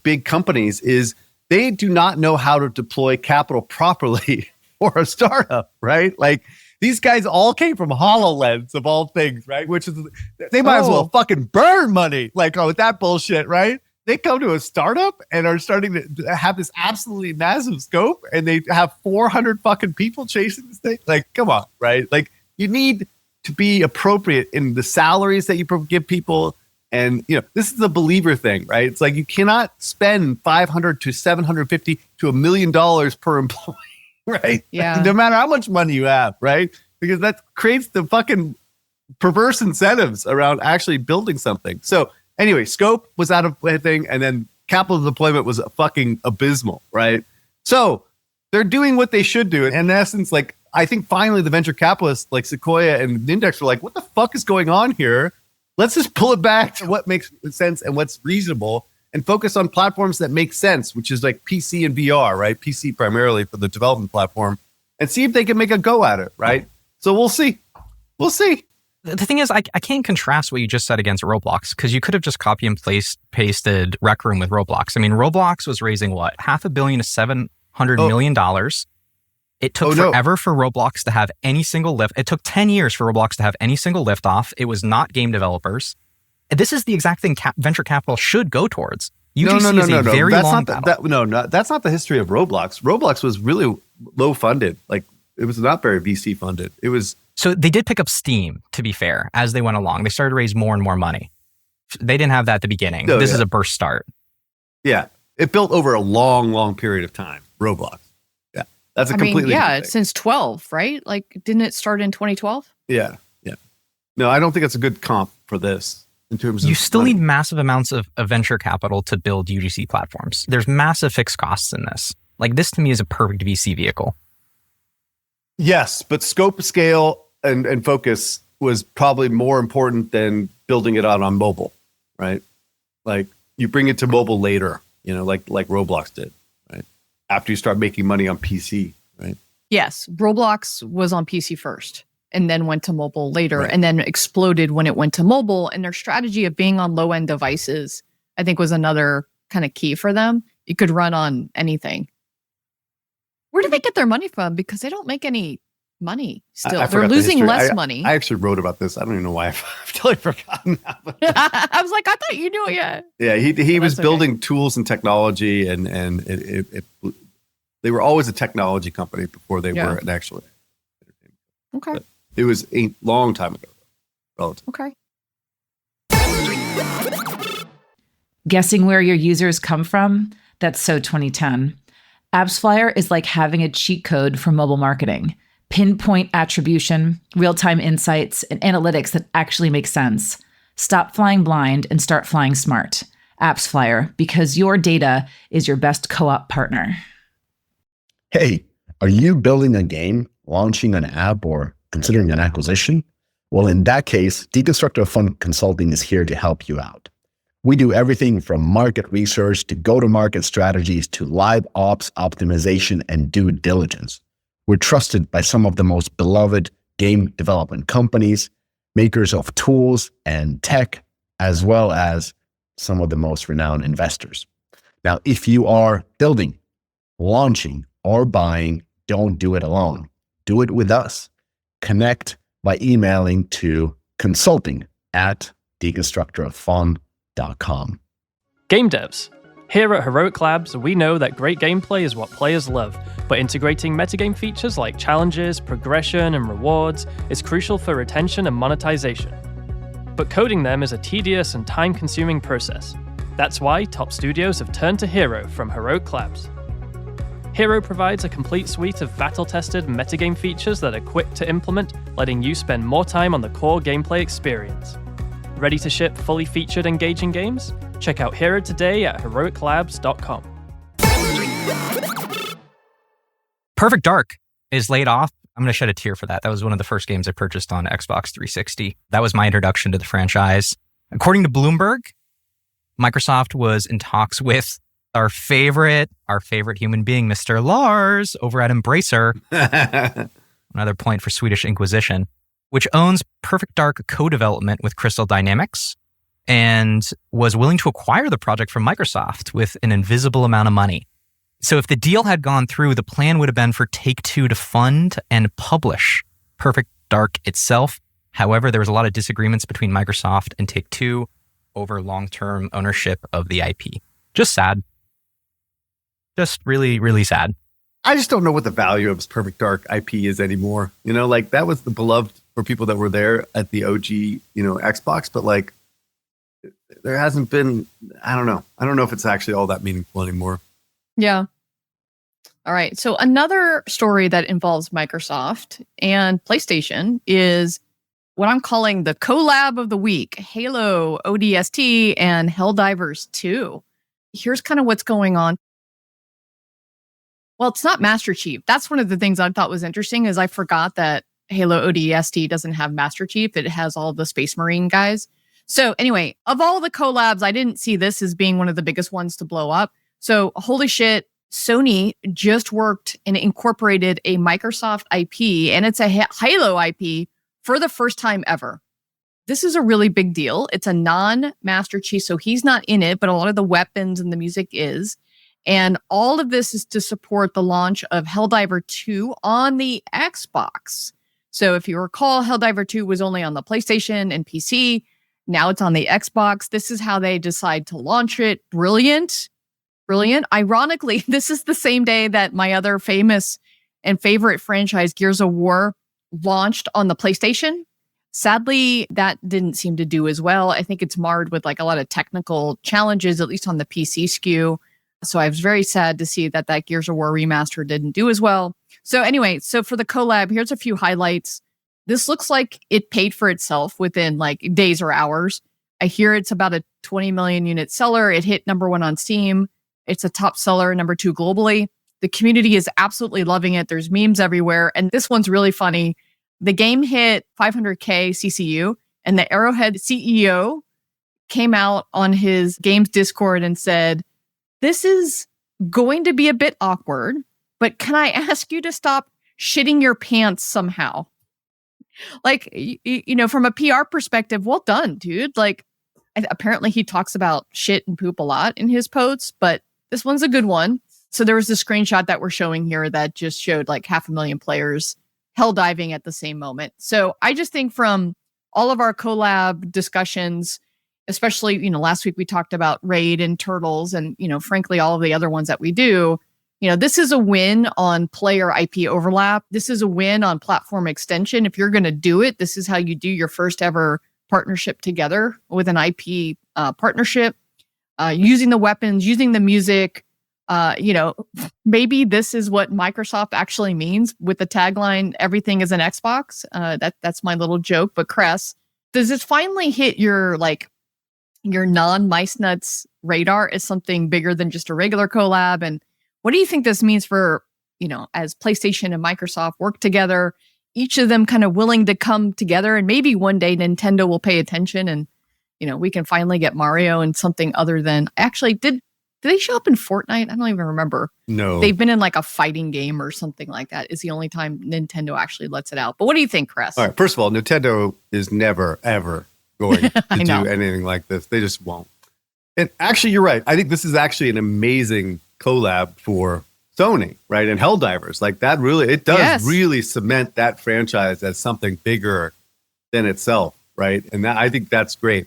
big companies is they do not know how to deploy capital properly for a startup, right? Like, these guys all came from HoloLens of all things, right? Which is, they might as well fucking burn money. Like, with that bullshit, right? They come to a startup and are starting to have this absolutely massive scope and they have 400 fucking people chasing this thing. Like, come on, right? Like, you need to be appropriate in the salaries that you give people. And, this is the believer thing, right? It's like you cannot spend $500 to $750 to $1 million per employee. Right? Yeah. No matter how much money you have, right? Because that creates the fucking perverse incentives around actually building something. So anyway, scope was out of thing, and then capital deployment was fucking abysmal, right? So they're doing what they should do. And in essence, like, I think finally the venture capitalists like Sequoia and Index were like, what the fuck is going on here? Let's just pull it back to what makes sense and what's reasonable and focus on platforms that make sense, which is like PC and VR, right? PC primarily for the development platform, and see if they can make a go at it, right? So we'll see. We'll see. The thing is, I can't contrast what you just said against Roblox, because you could have just copy and pasted Rec Room with Roblox. I mean, Roblox was raising what? $500 million to $700 million. It took forever for Roblox to have any single lift. It took 10 years for Roblox to have any single liftoff. It was not game developers. This is the exact thing venture capital should go towards. UGC is a very long battle. That's not the history of Roblox. Roblox was really low funded. Like, it was not very VC funded. It was. So they did pick up steam, to be fair, as they went along. They started to raise more and more money. They didn't have that at the beginning. This is a burst start. Yeah. It built over a long, long period of time. Roblox. Yeah. That's a completely different thing. Since 12, right? Like, didn't it start in 2012? Yeah. Yeah. No, I don't think it's a good comp for this in terms of. You still need massive amounts of venture capital to build UGC platforms. There's massive fixed costs in this. Like, this to me is a perfect VC vehicle. Yes, but scope, scale, and focus was probably more important than building it out on mobile, right? Like, you bring it to mobile later, like Roblox did, right? After you start making money on PC, right? Yes, Roblox was on PC first and then went to mobile later, and then exploded when it went to mobile. And their strategy of being on low-end devices, I think, was another kind of key for them. You could run on anything. Where do they get their money from? Because they don't make any money still. They're losing less money. I actually wrote about this. I don't even know why I've totally forgotten that. I was like, I thought you knew it yet. Yeah, he was building tools and technology, and they were always a technology company before they were an actual entertainment. Okay. But it was a long time ago. Relative. Okay. Guessing where your users come from? That's so 2010. AppsFlyer is like having a cheat code for mobile marketing. Pinpoint attribution, real-time insights, and analytics that actually make sense. Stop flying blind and start flying smart. AppsFlyer, because your data is your best co-op partner. Hey, are you building a game, launching an app, or considering an acquisition? Well, in that case, Deconstructor Fund Consulting is here to help you out. We do everything from market research to go-to-market strategies to live ops optimization and due diligence. We're trusted by some of the most beloved game development companies, makers of tools and tech, as well as some of the most renowned investors. Now, if you are building, launching, or buying, don't do it alone. Do it with us. Connect by emailing to consulting@deconstructorofun.com. Game devs. Here at Heroic Labs, we know that great gameplay is what players love, but integrating metagame features like challenges, progression, and rewards is crucial for retention and monetization. But coding them is a tedious and time-consuming process. That's why top studios have turned to Hero from Heroic Labs. Hero provides a complete suite of battle-tested metagame features that are quick to implement, letting you spend more time on the core gameplay experience. Ready to ship fully featured, engaging games? Check out Hero today at heroiclabs.com. Perfect Dark is laid off. I'm going to shed a tear for that. That was one of the first games I purchased on Xbox 360. That was my introduction to the franchise. According to Bloomberg, Microsoft was in talks with our favorite human being, Mr. Lars, over at Embracer. Another point for Swedish Inquisition, which owns Perfect Dark co-development with Crystal Dynamics and was willing to acquire the project from Microsoft with an invisible amount of money. So if the deal had gone through, the plan would have been for Take-Two to fund and publish Perfect Dark itself. However, there was a lot of disagreements between Microsoft and Take-Two over long-term ownership of the IP. Just sad. Just really, really sad. I just don't know what the value of Perfect Dark IP is anymore. Like, that was the beloved for people that were there at the OG, Xbox, but like, there hasn't been, I don't know if it's actually all that meaningful anymore. Yeah. All right. So another story that involves Microsoft and PlayStation is what I'm calling the collab of the week: Halo ODST and Helldivers 2. Here's kind of what's going on. Well, it's not Master Chief. That's one of the things I thought was interesting, is I forgot that Halo ODST doesn't have Master Chief. It has all the Space Marine guys. So anyway, of all the collabs, I didn't see this as being one of the biggest ones to blow up. So holy shit, Sony just worked and incorporated a Microsoft IP, and it's a Halo IP for the first time ever. This is a really big deal. It's a non-Master Chief, so he's not in it, but a lot of the weapons and the music is. And all of this is to support the launch of Helldiver 2 on the Xbox. So if you recall, Helldiver 2 was only on the PlayStation and PC. Now it's on the Xbox. This is how they decide to launch it. Brilliant. Brilliant. Ironically, this is the same day that my other famous and favorite franchise, Gears of War, launched on the PlayStation. Sadly, that didn't seem to do as well. I think it's marred with like a lot of technical challenges, at least on the PC SKU. So I was very sad to see that Gears of War remaster didn't do as well. So anyway, so for the collab, here's a few highlights. This looks like it paid for itself within like days or hours. I hear it's about a 20 million unit seller. It hit #1 on Steam. It's a top seller, #2 globally. The community is absolutely loving it. There's memes everywhere. And this one's really funny. The game hit 500K CCU, and the Arrowhead CEO came out on his game's Discord and said, "This is going to be a bit awkward, but can I ask you to stop shitting your pants somehow?" Like, from a PR perspective, well done, dude. Like, apparently he talks about shit and poop a lot in his posts, but this one's a good one. So there was a screenshot that we're showing here that just showed like 500,000 players hell diving at the same moment. So I just think from all of our collab discussions, especially, last week we talked about Raid and Turtles and, frankly, all of the other ones that we do, this is a win on player IP overlap. This is a win on platform extension. If you're going to do it, this is how you do your first ever partnership together with an IP partnership, using the weapons, using the music. Maybe this is what Microsoft actually means with the tagline, "Everything is an Xbox." That's my little joke. But Cress, does this finally hit your non-mice nuts radar as something bigger than just a regular collab? And what do you think this means for, as PlayStation and Microsoft work together, each of them kind of willing to come together, and maybe one day Nintendo will pay attention and, we can finally get Mario and something other than, actually, did they show up in Fortnite? I don't even remember. No. They've been in like a fighting game or something like that. Is the only time Nintendo actually lets it out. But what do you think, Cress? All right. First of all, Nintendo is never, ever going to do anything like this. They just won't. And actually, you're right. I think this is actually an amazing collab for Sony, right? And Helldivers. Like that really, it does really cement that franchise as something bigger than itself, right? And I think that's great.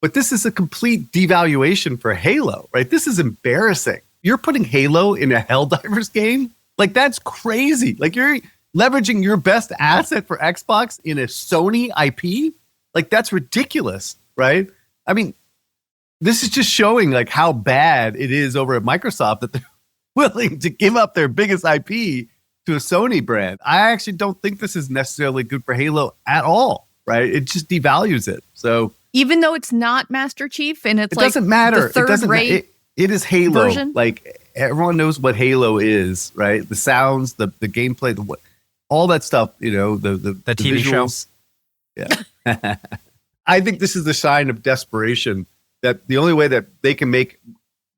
But this is a complete devaluation for Halo, right? This is embarrassing. You're putting Halo in a Helldivers game? Like, that's crazy. Like, you're leveraging your best asset for Xbox in a Sony IP? Like, that's ridiculous, right? I mean, this is just showing, like, how bad it is over at Microsoft that they're willing to give up their biggest IP to a Sony brand. I actually don't think this is necessarily good for Halo at all, right? It just devalues it. So... even though it's not Master Chief and it's it doesn't matter. The third rate it is Halo. Version? Like everyone knows what Halo is, right? The sounds, the gameplay, all that stuff. The TV visuals. Yeah, I think this is the sign of desperation that the only way that they can make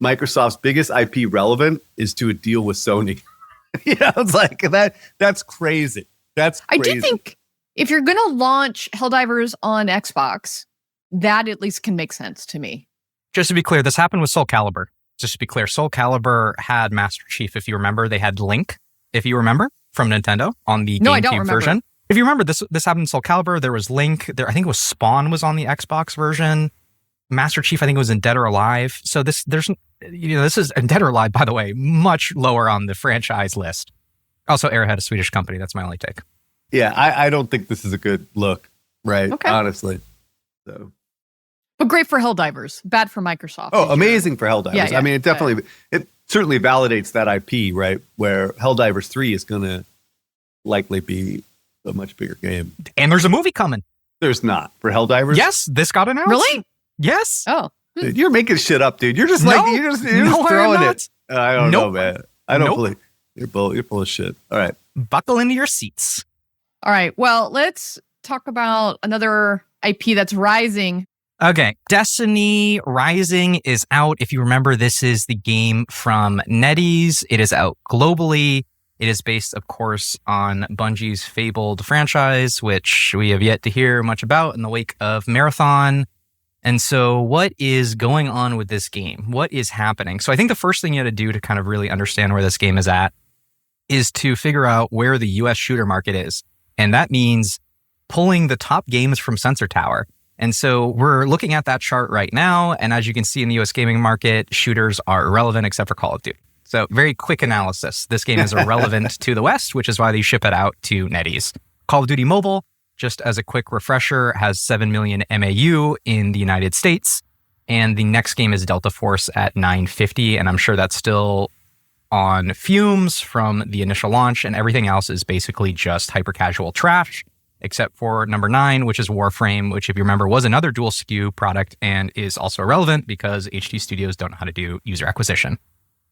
Microsoft's biggest IP relevant is to a deal with Sony. It's like that. That's crazy. That's crazy. I do think if you're going to launch Helldivers on Xbox, that at least can make sense to me. Just to be clear, this happened with Soul Calibur. Just to be clear, Soul Calibur had Master Chief. If you remember, they had Link, if you remember, from Nintendo on the GameCube version. If you remember, this happened in Soul Calibur. There was Link. I think it was Spawn was on the Xbox version. Master Chief, I think it was in Dead or Alive. So this is, and Dead or Alive, by the way, much lower on the franchise list. Also, Airhead, a Swedish company. That's my only take. Yeah, I don't think this is a good look, right? Okay. Honestly. So. But great for Helldivers, bad for Microsoft. Oh, amazing for Helldivers. Yeah, I mean, it certainly validates that IP, right? Where Helldivers 3 is going to likely be a much bigger game. And there's a movie coming. There's not for Helldivers. Yes, this got announced. Really? Yes. Oh, dude, you're making shit up, dude. You're just you're just throwing it. I don't know, man. I don't believe you're full of shit. All right, buckle into your seats. All right. Well, let's talk about another IP that's rising. Okay, Destiny Rising is out. If you remember, this is the game from NetEase. It is out globally. It is based, of course, on Bungie's fabled franchise, which we have yet to hear much about in the wake of Marathon. And so what is going on with this game? What is happening? So I think the first thing you had to do to kind of really understand where this game is at is to figure out where the US shooter market is. And that means pulling the top games from Sensor Tower. And so we're looking at that chart right now. And as you can see in the US gaming market, shooters are irrelevant except for Call of Duty. So very quick analysis. This game is irrelevant to the West, which is why they ship it out to NetEase. Call of Duty Mobile, just as a quick refresher, has 7 million MAU in the United States. And the next game is Delta Force at 950. And I'm sure that's still on fumes from the initial launch. And everything else is basically just hyper-casual trash, except for number 9, which is Warframe, which, if you remember, was another dual SKU product and is also irrelevant because HD Studios don't know how to do user acquisition.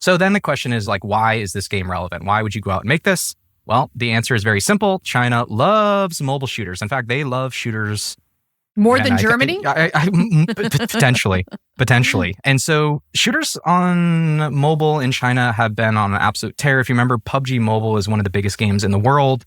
So then the question is, like, why is this game relevant? Why would you go out and make this? Well, the answer is very simple. China loves mobile shooters. In fact, they love shooters more than Germany? Potentially. And so shooters on mobile in China have been on an absolute tear. If you remember, PUBG Mobile is one of the biggest games in the world,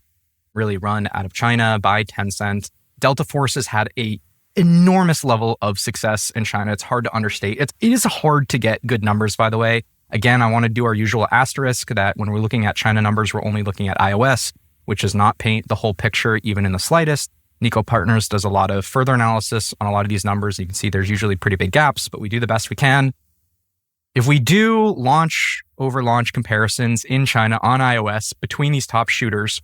really run out of China by Tencent. Delta Force has had a enormous level of success in China. It's hard to understate. It is hard to get good numbers, by the way. Again, I want to do our usual asterisk that when we're looking at China numbers, we're only looking at iOS, which does not paint the whole picture even in the slightest. Nico Partners does a lot of further analysis on a lot of these numbers. You can see there's usually pretty big gaps, but we do the best we can. If we do launch over launch comparisons in China on iOS between these top shooters,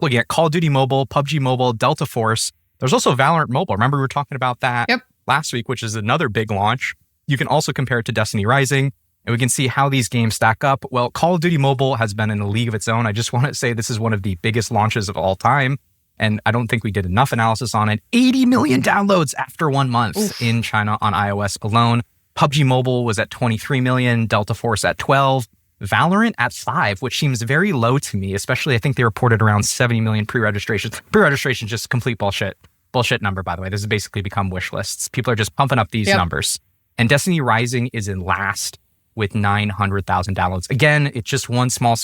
looking at Call of Duty Mobile, PUBG Mobile, Delta Force, there's also Valorant Mobile. Remember we were talking about that last week, which is another big launch. You can also compare it to Destiny Rising. And we can see how these games stack up. Well, Call of Duty Mobile has been in a league of its own. I just want to say this is one of the biggest launches of all time. And I don't think we did enough analysis on it. 80 million downloads after 1 month in China on iOS alone. PUBG Mobile was at 23 million, Delta Force at 12, Valorant at 5, which seems very low to me, especially I think they reported around 70 million pre-registrations. Pre-registration, just complete bullshit. Bullshit number, by the way. This has basically become wish lists. People are just pumping up these numbers. And Destiny Rising is in last with 900,000 downloads. Again, it's just one small,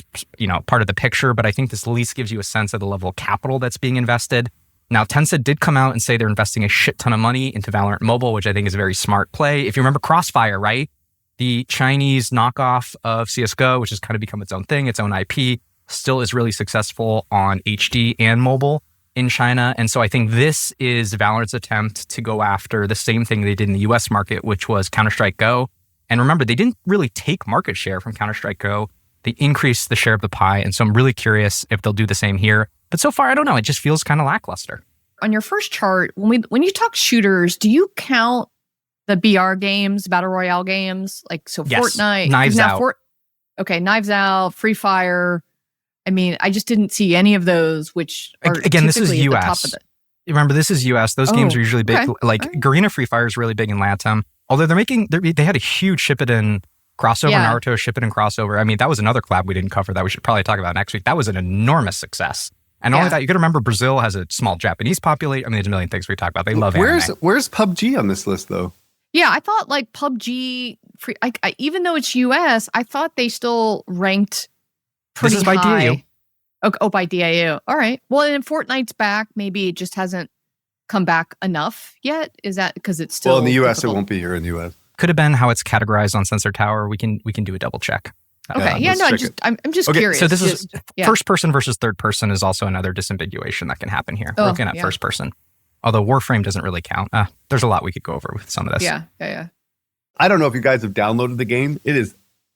part of the picture, but I think this at least gives you a sense of the level of capital that's being invested. Now, Tencent did come out and say they're investing a shit ton of money into Valorant Mobile, which I think is a very smart play. If you remember Crossfire, right? The Chinese knockoff of CSGO, which has kind of become its own thing, its own IP, still is really successful on HD and mobile in China. And so I think this is Valorant's attempt to go after the same thing they did in the US market, which was Counter-Strike Go. And remember, they didn't really take market share from Counter-Strike Go. They increased the share of the pie. And so I'm really curious if they'll do the same here. But so far, I don't know. It just feels kind of lackluster. On your first chart, when you talk shooters, do you count the BR games, Battle Royale games? Like, so yes. Fortnite. Knives Out. Knives Out, Free Fire. I mean, I just didn't see any of those, which are again, this is at the US. top of the... Remember, this is US. Those games are usually big. Okay. Like Garena Free Fire is really big in LATAM. Although they had a huge Ship It In crossover, Naruto Ship It In crossover. I mean, that was another collab we didn't cover that we should probably talk about next week. That was an enormous success. And only that, you got to remember Brazil has a small Japanese population. I mean, there's a million things we talk about. They love anime. Where's PUBG on this list, though? Yeah, I thought like PUBG, even though it's US, I thought they still ranked pretty high. This is by DAU. Oh, by DAU. All right. Well, and Fortnite's back. Maybe it just hasn't come back enough yet. Is that because it's still in the US difficult? It won't be here in the US. Could have been how it's categorized on Sensor Tower. We can do a double check. Okay. I'm just curious. So this is first person versus third person is also another disambiguation that can happen here. We're looking at first person. Although Warframe doesn't really count. There's a lot we could go over with some of this. Yeah. I don't know if you guys have downloaded the game. It is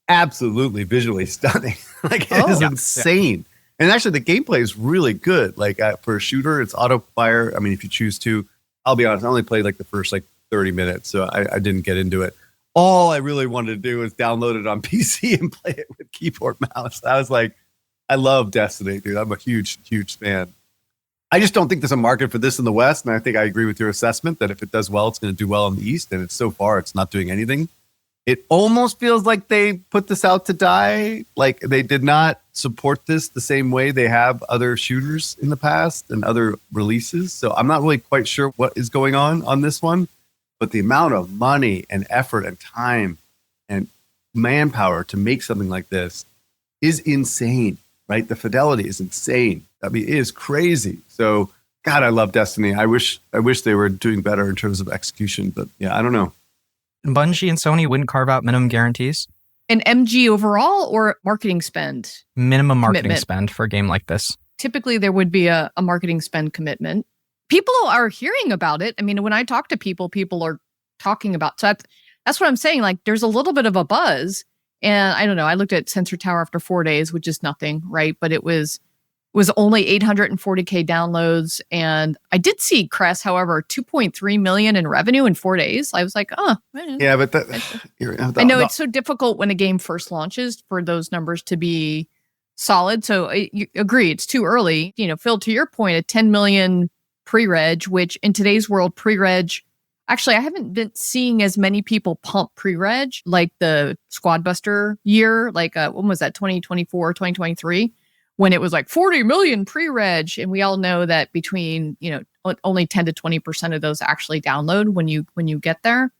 absolutely visually stunning. It is insane. And actually, the gameplay is really good. Like for a shooter, it's auto fire. I mean, if you choose to, I'll be honest, I only played like the first 30 minutes, so I didn't get into it. All I really wanted to do was download it on PC and play it with keyboard mouse. I was like, I love Destiny, dude. I'm a huge, huge fan. I just don't think there's a market for this in the West, and I think I agree with your assessment that if it does well, it's going to do well in the East, and so far, it's not doing anything. It almost feels like they put this out to die. Like they did not support this the same way they have other shooters in the past and other releases. So I'm not really quite sure what is going on this one. but the amount of money and effort and time and manpower to make something like this is insane, right? The fidelity is insane. I mean, it is crazy. So, God, I love Destiny. I wish they were doing better in terms of execution, but yeah, I don't know. Bungie and Sony wouldn't carve out minimum guarantees? An MG overall or marketing spend? Minimum marketing Commitment. spend for a game like this. Typically, there would be a marketing spend commitment. People are hearing about it. I mean, when I talk to people, people are talking about. So that's what I'm saying. Like, there's a little bit of a buzz. And I don't know. I looked at Sensor Tower after 4 days, which is nothing, right? But it was only 840K downloads. And I did see Cress, however, 2.3 million in revenue in 4 days. I was like, Yeah, but I know it's so difficult when a game first launches for those numbers to be solid. So you agree, it's too early. You know, Phil, to your point, a 10 million pre-reg, which in today's world, pre-reg, actually, I haven't been seeing as many people pump pre-reg like the Squad Buster year, like when was that, 2024, 2023? When it was like 40 million pre-reg, and we all know that between, only 10 to 20% of those actually download when you get there.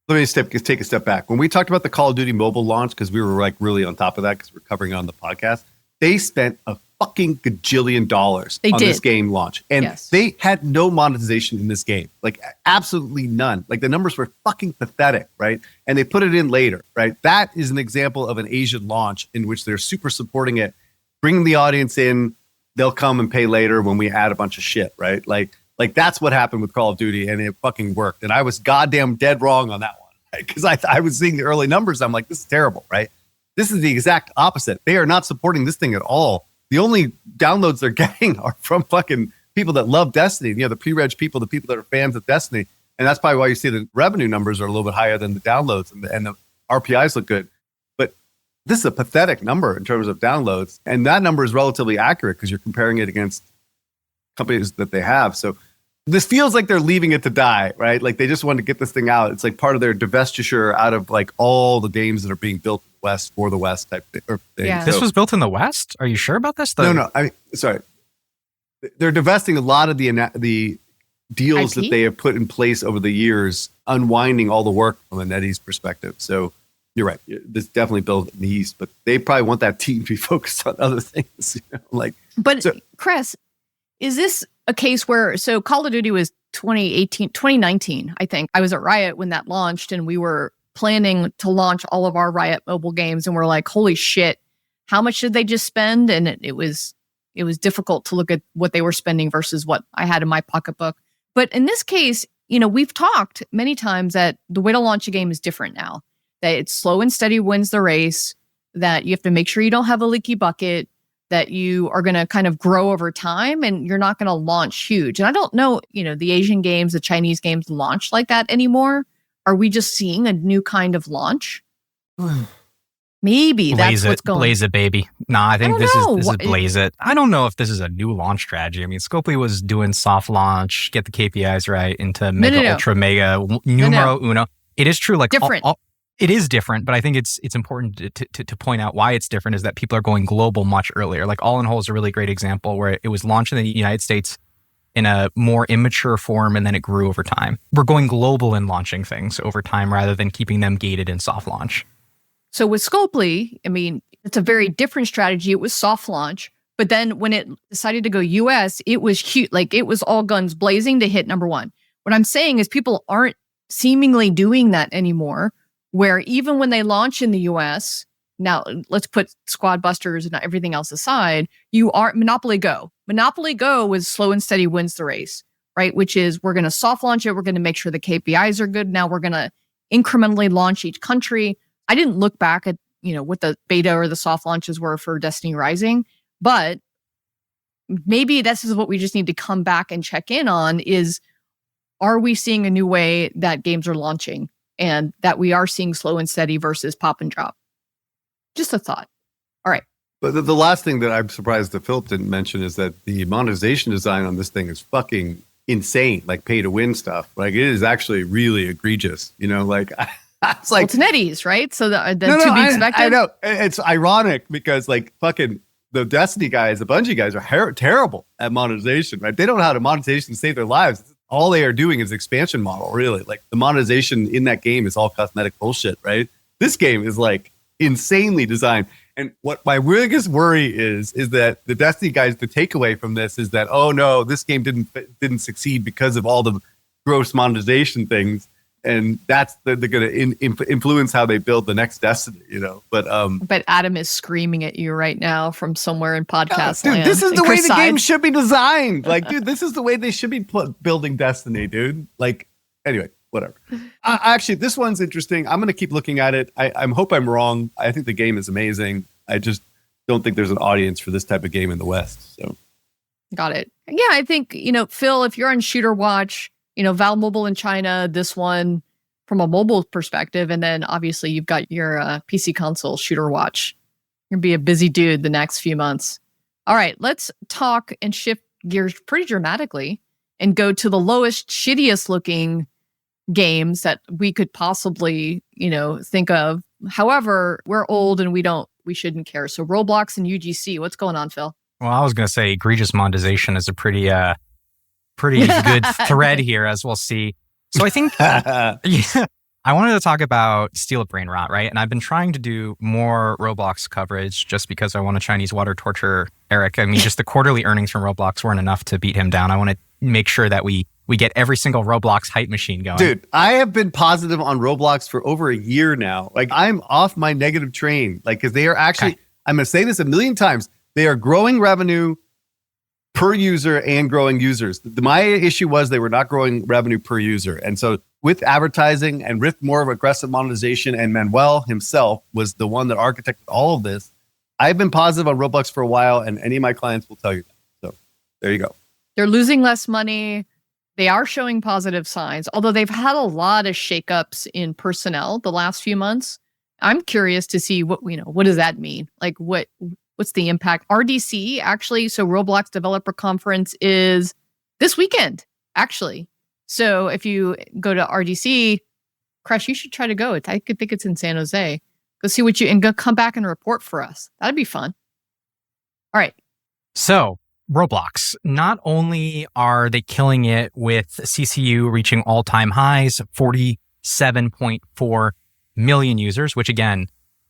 Let me take a step back. When we talked about the Call of Duty mobile launch, because we were like really on top of that because we're covering it on the podcast, they spent a fucking gajillion dollars on this game launch. And they had no monetization in this game, like absolutely none. Like the numbers were fucking pathetic, right? And they put it in later, right? That is an example of an Asian launch in which they're super supporting it. Bring the audience in, they'll come and pay later when we add a bunch of shit, right? Like that's what happened with Call of Duty, and it fucking worked. And I was goddamn dead wrong on that one, right? Because I was seeing the early numbers. I'm like, this is terrible, right? This is the exact opposite. They are not supporting this thing at all. The only downloads they're getting are from fucking people that love Destiny. The pre-reg people, the people that are fans of Destiny. And that's probably why you see the revenue numbers are a little bit higher than the downloads, and the RPIs look good. This is a pathetic number in terms of downloads. And that number is relatively accurate because you're comparing it against companies that they have. So this feels like they're leaving it to die, right? Like they just want to get this thing out. It's like part of their divestiture out of like all the games that are being built in the West for the West type thing. Yeah. This was built in the West? Are you sure about this? No. I mean, sorry. They're divesting a lot of the deals IP? that they have put in place over the years, unwinding all the work from a NetEase perspective. So you're right. This definitely built in the East, but they probably want that team to be focused on other things. Cress, is this a case where, so Call of Duty was 2019, I think. I was at Riot when that launched, and we were planning to launch all of our Riot mobile games, and we're like, holy shit, how much did they just spend? And it was difficult to look at what they were spending versus what I had in my pocketbook. But in this case, we've talked many times that the way to launch a game is different now. That it's slow and steady wins the race, that you have to make sure you don't have a leaky bucket, that you are going to kind of grow over time, and you're not going to launch huge. And I don't know, the Asian games, the Chinese games launch like that anymore. Are we just seeing a new kind of launch? Maybe that's what's going on. Blaze it, baby. No, I think this is Blaze it. I don't know if this is a new launch strategy. I mean, Scopely was doing soft launch, get the KPIs right into mega, ultra, mega, numero uno. It is true. Like different. It is different, but I think it's important to point out why it's different is that people are going global much earlier. Like All in Whole is a really great example where it was launched in the United States in a more immature form, and then it grew over time. We're going global in launching things over time rather than keeping them gated in soft launch. So with Scopely, I mean, it's a very different strategy. It was soft launch, but then when it decided to go US, it was huge. Like it was all guns blazing to hit number one. What I'm saying is people aren't seemingly doing that anymore, where even when they launch in the US, now let's put Squad Busters and everything else aside, you are Monopoly Go. Monopoly Go was slow and steady wins the race, right? Which is we're going to soft launch it. We're going to make sure the KPIs are good. Now we're going to incrementally launch each country. I didn't look back at, what the beta or the soft launches were for Destiny Rising, but maybe this is what we just need to come back and check in on is, are we seeing a new way that games are launching? And that we are seeing slow and steady versus pop and drop. Just a thought. All right. But the last thing that I'm surprised that Philip didn't mention is that the monetization design on this thing is fucking insane, like pay to win stuff. Like it is actually really egregious. It's like it's NetEase, right? So to be expected. I know it's ironic because like fucking the Destiny guys, the Bungie guys are terrible at monetization, right? They don't know how to monetization save their lives. It's all they are doing is expansion model, really. Like the monetization in that game is all cosmetic bullshit, right? This game is like insanely designed. And what my biggest worry is that the Destiny guys, the takeaway from this is that, oh no, this game didn't succeed because of all the gross monetization things. And that's they're going to influence how they build the next Destiny, you know. But Adam is screaming at you right now from somewhere in podcast dude, land. this is And the way Chris the game sides. should be designed. Like, dude, this is the way they should be building Destiny, dude. Like, anyway, whatever. Actually, this one's interesting. I'm going to keep looking at it. I hope I'm wrong. I think the game is amazing. I just don't think there's an audience for this type of game in the West. So, Got it. Yeah, I think, Phil, if you're on Shooter Watch, Val Mobile in China, this one from a mobile perspective, and then obviously you've got your PC console Shooter Watch. You're going to be a busy dude the next few months. All right, let's talk and shift gears pretty dramatically and go to the lowest, shittiest looking games that we could possibly, think of. However, we're old and we shouldn't care. So Roblox and UGC, what's going on, Phil? Well, I was going to say egregious monetization is a pretty good thread here, as we'll see. So I think I wanted to talk about Steal a Brain Rot, right? And I've been trying to do more Roblox coverage just because I want to Chinese water torture Eric. I mean, just the quarterly earnings from Roblox weren't enough to beat him down. I want to make sure that we get every single Roblox hype machine going. dude, I have been positive on Roblox for over a year now. Like, I'm off my negative train. Like, because they are actually, Okay. I'm going to say this a million times, they are growing revenue per user and growing users. My issue was they were not growing revenue per user. And so with advertising and with more of aggressive monetization, and Manuel himself was the one that architected all of this, I've been positive on Roblox for a while, and any of my clients will tell you that. So there you go. They're losing less money. They are showing positive signs, although they've had a lot of shakeups in personnel the last few months. I'm curious to see what does that mean? Like what's the impact? RDC actually, so Roblox Developer Conference is this weekend, actually. So if you go to RDC, Cress, you should try to go. I think it's in San Jose. Go see and go come back and report for us. That'd be fun. All right. So Roblox, not only are they killing it with CCU reaching all-time highs, 47.4 million users, which again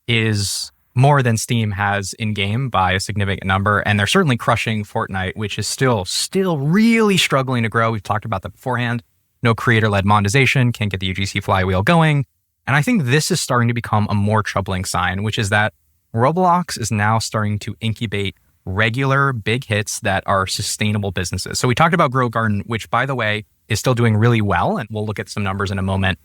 is more than Steam has in-game by a significant number. And they're certainly crushing Fortnite, which is still really struggling to grow. We've talked about that beforehand. No creator-led monetization, can't get the UGC flywheel going. And I think this is starting to become a more troubling sign, which is that Roblox is now starting to incubate regular big hits that are sustainable businesses. So we talked about Grow Garden, which, by the way, is still doing really well. And we'll look at some numbers in a moment.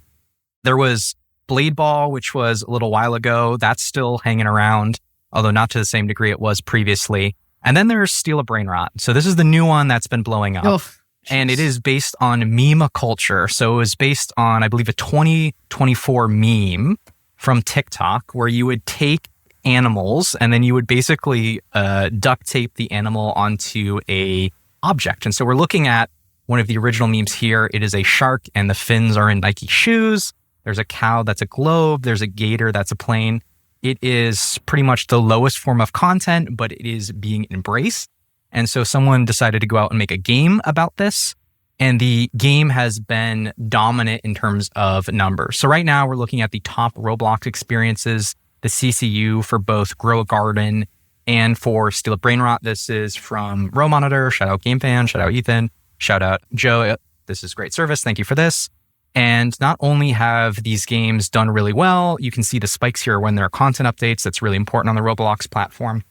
There was Blade Ball, which was a little while ago. That's still hanging around, although not to the same degree it was previously. And then there's Steal a Brain Rot. So this is the new one that's been blowing up. And it is based on meme culture. So it was based on, I believe, a 2024 meme from TikTok where you would take animals and then you would basically duct tape the animal onto a object. And so we're looking at one of the original memes here. It is a shark and the fins are in Nike shoes. There's a cow that's a globe. There's a gator that's a plane. It is pretty much the lowest form of content, but it is being embraced. And so someone decided to go out and make a game about this. And the game has been dominant in terms of numbers. So right now we're looking at the top Roblox experiences, the CCU for both Grow a Garden and for Steal a Brain Rot. This is from Row Monitor. Shout out GameFan. Shout out Ethan. Shout out Joe. This is great service. Thank you for this. And not only have these games done really well, you can see the spikes here when there are content updates. That's really important on the Roblox platform.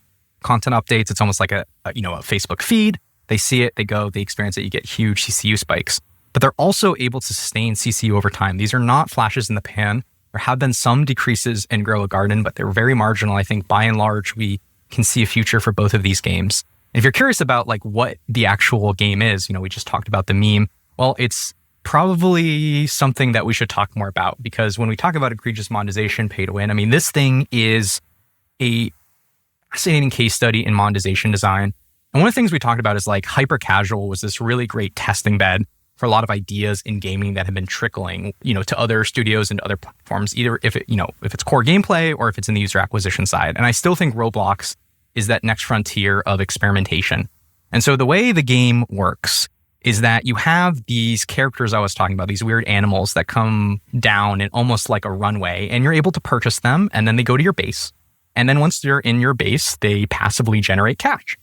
Content updates, it's almost like a Facebook feed. They see it, they go, they experience it, you get huge CCU spikes. But they're also able to sustain CCU over time. These are not flashes in the pan. There have been some decreases in Grow a Garden, but they're very marginal. I think by and large, we can see a future for both of these games. And if you're curious about like what the actual game is, we just talked about the meme. Well, it's probably something that we should talk more about, because when we talk about egregious monetization, pay to win, I mean, this thing is a fascinating case study in monetization design. And one of the things we talked about is like hyper casual was this really great testing bed for a lot of ideas in gaming that have been trickling, to other studios and other platforms, either if it's core gameplay or if it's in the user acquisition side. And I still think Roblox is that next frontier of experimentation. And so the way the game works is that you have these characters I was talking about, these weird animals that come down in almost like a runway, and you're able to purchase them, and then they go to your base. And then once they're in your base, they passively generate cash.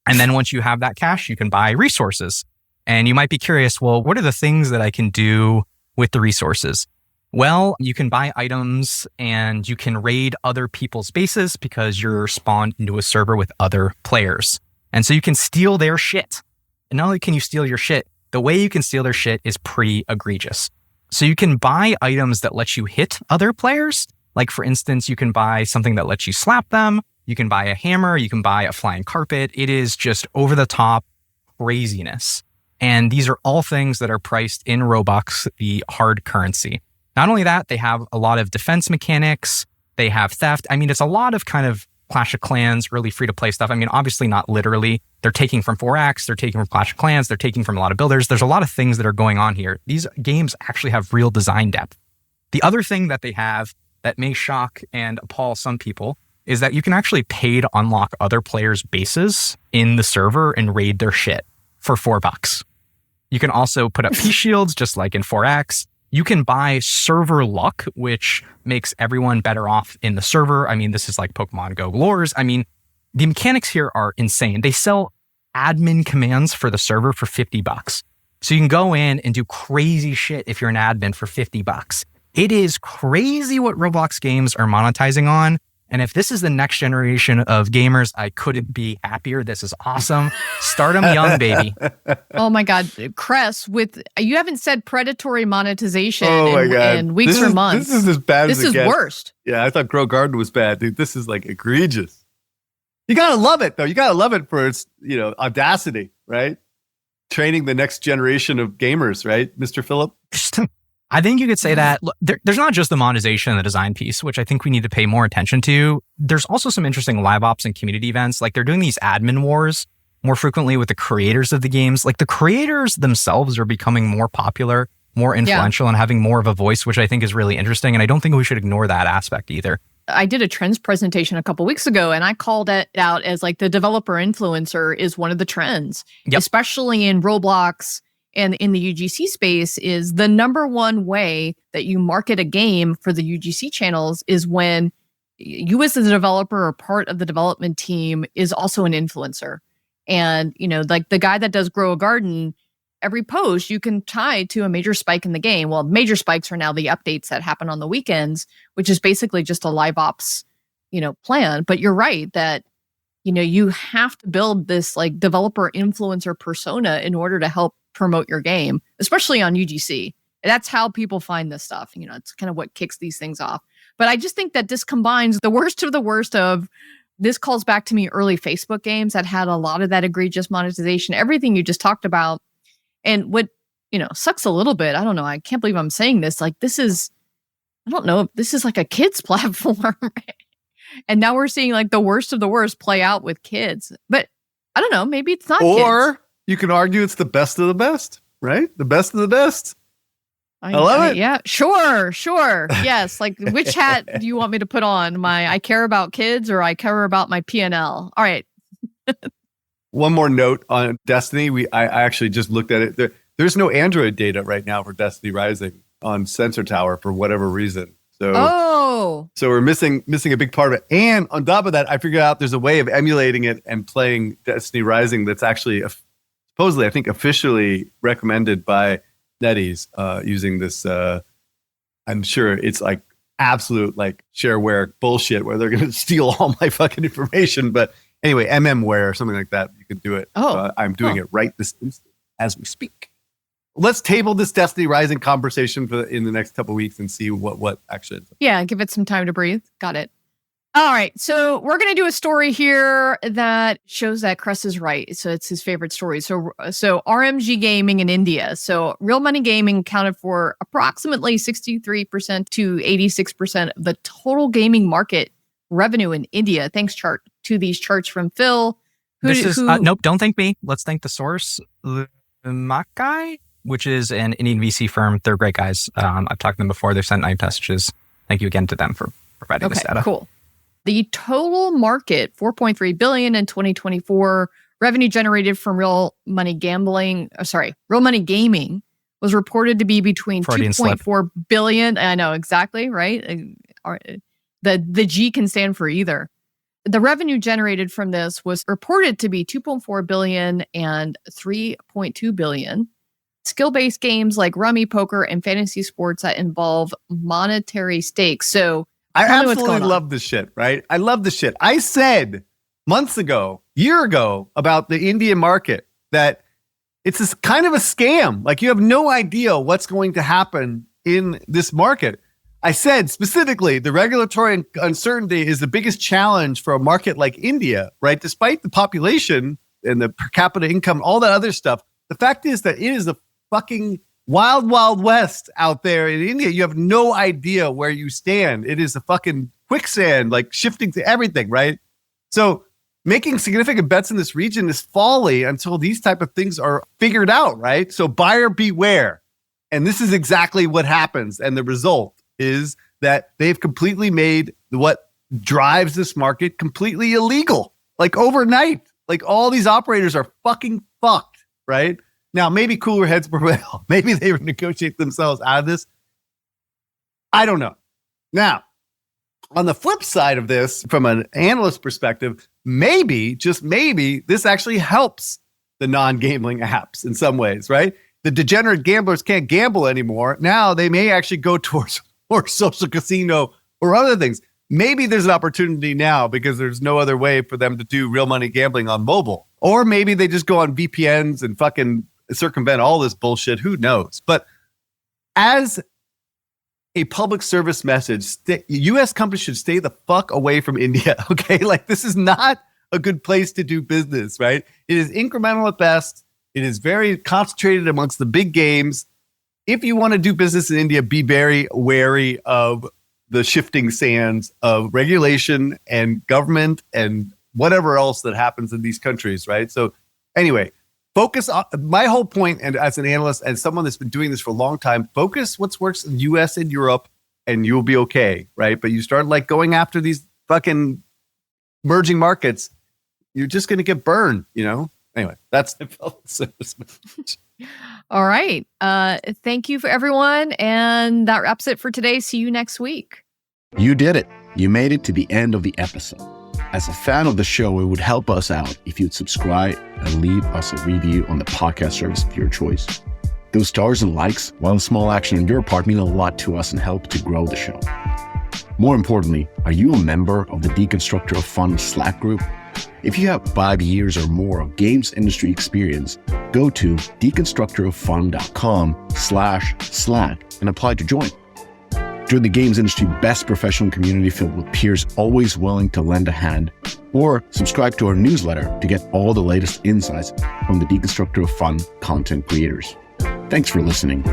And then once you have that cash, you can buy resources. And you might be curious, well, what are the things that I can do with the resources? Well, you can buy items and you can raid other people's bases because you're spawned into a server with other players. And so you can steal their shit. And not only can you steal your shit, the way you can steal their shit is pretty egregious. So you can buy items that let you hit other players. Like, for instance, you can buy something that lets you slap them. You can buy a hammer. You can buy a flying carpet. It is just over the top craziness. And these are all things that are priced in Robux, the hard currency. Not only that, they have a lot of defense mechanics. They have theft. I mean, it's a lot of kind of Clash of Clans, really free-to-play stuff. I mean, obviously not literally. They're taking from 4X. They're taking from Clash of Clans. They're taking from a lot of builders. There's a lot of things that are going on here. These games actually have real design depth. The other thing that they have that may shock and appall some people is that you can actually pay to unlock other players' bases in the server and raid their shit for $4. You can also put up peace shields, just like in 4X. You can buy server luck, which makes everyone better off in the server. I mean, this is like Pokemon Go lores. I mean, the mechanics here are insane. They sell admin commands for the server for $50. So you can go in and do crazy shit if you're an admin for $50. It is crazy what Roblox games are monetizing on. And if this is the next generation of gamers, I couldn't be happier. This is awesome. Start them young, baby. Oh my God. Cress, you haven't said predatory monetization in weeks this or is, months. This is as bad as This it is gets. worst. Yeah, I thought Grow Garden was bad. Dude, this is like egregious. You gotta love it though. You gotta love it for its, audacity, right? Training the next generation of gamers, right, Mr. Phillip? I think you could say that there's not just the monetization and the design piece, which I think we need to pay more attention to. There's also some interesting live ops and community events. Like, they're doing these admin wars more frequently with the creators of the games. Like, the creators themselves are becoming more popular, more influential, and having more of a voice, which I think is really interesting. And I don't think we should ignore that aspect either. I did a trends presentation a couple weeks ago, and I called it out as like the developer influencer is one of the trends, especially in Roblox. And in the UGC space is the number one way that you market a game for the UGC channels is when you as the developer or part of the development team is also an influencer. And, like the guy that does Grow a Garden, every post you can tie to a major spike in the game. Well, major spikes are now the updates that happen on the weekends, which is basically just a live ops, plan. But you're right that, you have to build this like developer influencer persona in order to help promote your game, especially on UGC. That's how people find this stuff. It's kind of what kicks these things off. But I just think that this combines the worst of the worst of, this calls back to me early Facebook games that had a lot of that egregious monetization, everything you just talked about. And what, sucks a little bit, I don't know, I can't believe I'm saying this, like this is like a kid's platform. And now we're seeing like the worst of the worst play out with kids. But I don't know, maybe it's not kids. You can argue it's the best of the best, right? The best of the best. I love it. Yeah, sure. Yes. Like, which hat do you want me to put on? My I care about kids or I care about my P&L? All right. One more note on Destiny. I actually just looked at it. There's no Android data right now for Destiny Rising on Sensor Tower for whatever reason. So we're missing a big part of it. And on top of that, I figured out there's a way of emulating it and playing Destiny Rising that's actually supposedly, I think, officially recommended by NetEase using this. I'm sure it's like absolute like shareware bullshit where they're going to steal all my fucking information. But anyway, MMware or something like that, you can do it. I'm doing it right this instant as we speak. Let's table this Destiny Rising conversation in the next couple of weeks and see what actually is. Yeah, give it some time to breathe. Got it. All right, so we're going to do a story here that shows that Cress is right. So it's his favorite story. So RMG gaming in India. So real money gaming accounted for approximately 63% to 86% of the total gaming market revenue in India. Thanks to these charts from Phil. Nope, don't thank me. Let's thank the source, Makai, which is an Indian VC firm. They're great guys. I've talked to them before. They've sent nice messages. Thank you again to them for providing this data. Cool. The total market, $4.3 billion in 2024, revenue generated from real money gaming was reported to be between Freudian slip. 2.4 billion. I know, exactly, right? The G can stand for either. The revenue generated from this was reported to be 2.4 billion and 3.2 billion. Skill-based games like rummy, poker, and fantasy sports that involve monetary stakes. So I tell me what's absolutely going on. love this shit, right? I love this shit. I said months ago, year ago, about the Indian market that it's this kind of a scam. Like, you have no idea what's going to happen in this market. I said specifically, the regulatory uncertainty is the biggest challenge for a market like India, right? Despite the population and the per capita income, all that other stuff, the fact is that it is a fucking wild, wild west out there in India. You have no idea where you stand. It is a fucking quicksand, like shifting to everything, right? So making significant bets in this region is folly until these type of things are figured out, right? So buyer beware. And this is exactly what happens. And the result is that they've completely made what drives this market completely illegal. Like overnight, like all these operators are fucking fucked, right? Now, maybe cooler heads prevail. Maybe they negotiate themselves out of this. I don't know. Now, on the flip side of this, from an analyst perspective, maybe, just maybe, this actually helps the non-gambling apps in some ways, right? The degenerate gamblers can't gamble anymore. Now they may actually go towards more social casino or other things. Maybe there's an opportunity now because there's no other way for them to do real money gambling on mobile. Or maybe they just go on VPNs and fucking circumvent all this bullshit. Who knows? But as a public service message, U.S. companies should stay the fuck away from India, okay? Like, this is not a good place to do business, right? It is incremental at best. It is very concentrated amongst the big games. If you want to do business in India, be very wary of the shifting sands of regulation and government and whatever else that happens in these countries, right? So anyway, focus on my whole point, and as an analyst and someone that's been doing this for a long time, focus what works in the US and Europe and you'll be okay, right? But you start like going after these fucking merging markets, you're just going to get burned, you know? Anyway, that's the public service message. All right. Thank you for everyone. And that wraps it for today. See you next week. You did it. You made it to the end of the episode. As a fan of the show, it would help us out if you'd subscribe and leave us a review on the podcast service of your choice. Those stars and likes, while a small action on your part, mean a lot to us and help to grow the show. More importantly, are you a member of the Deconstructor of Fun Slack group? If you have 5 years or more of games industry experience, go to deconstructorofun.com/Slack and apply to join. Join the games industry best professional community filled with peers always willing to lend a hand, or subscribe to our newsletter to get all the latest insights from the Deconstructor of Fun content creators. Thanks for listening.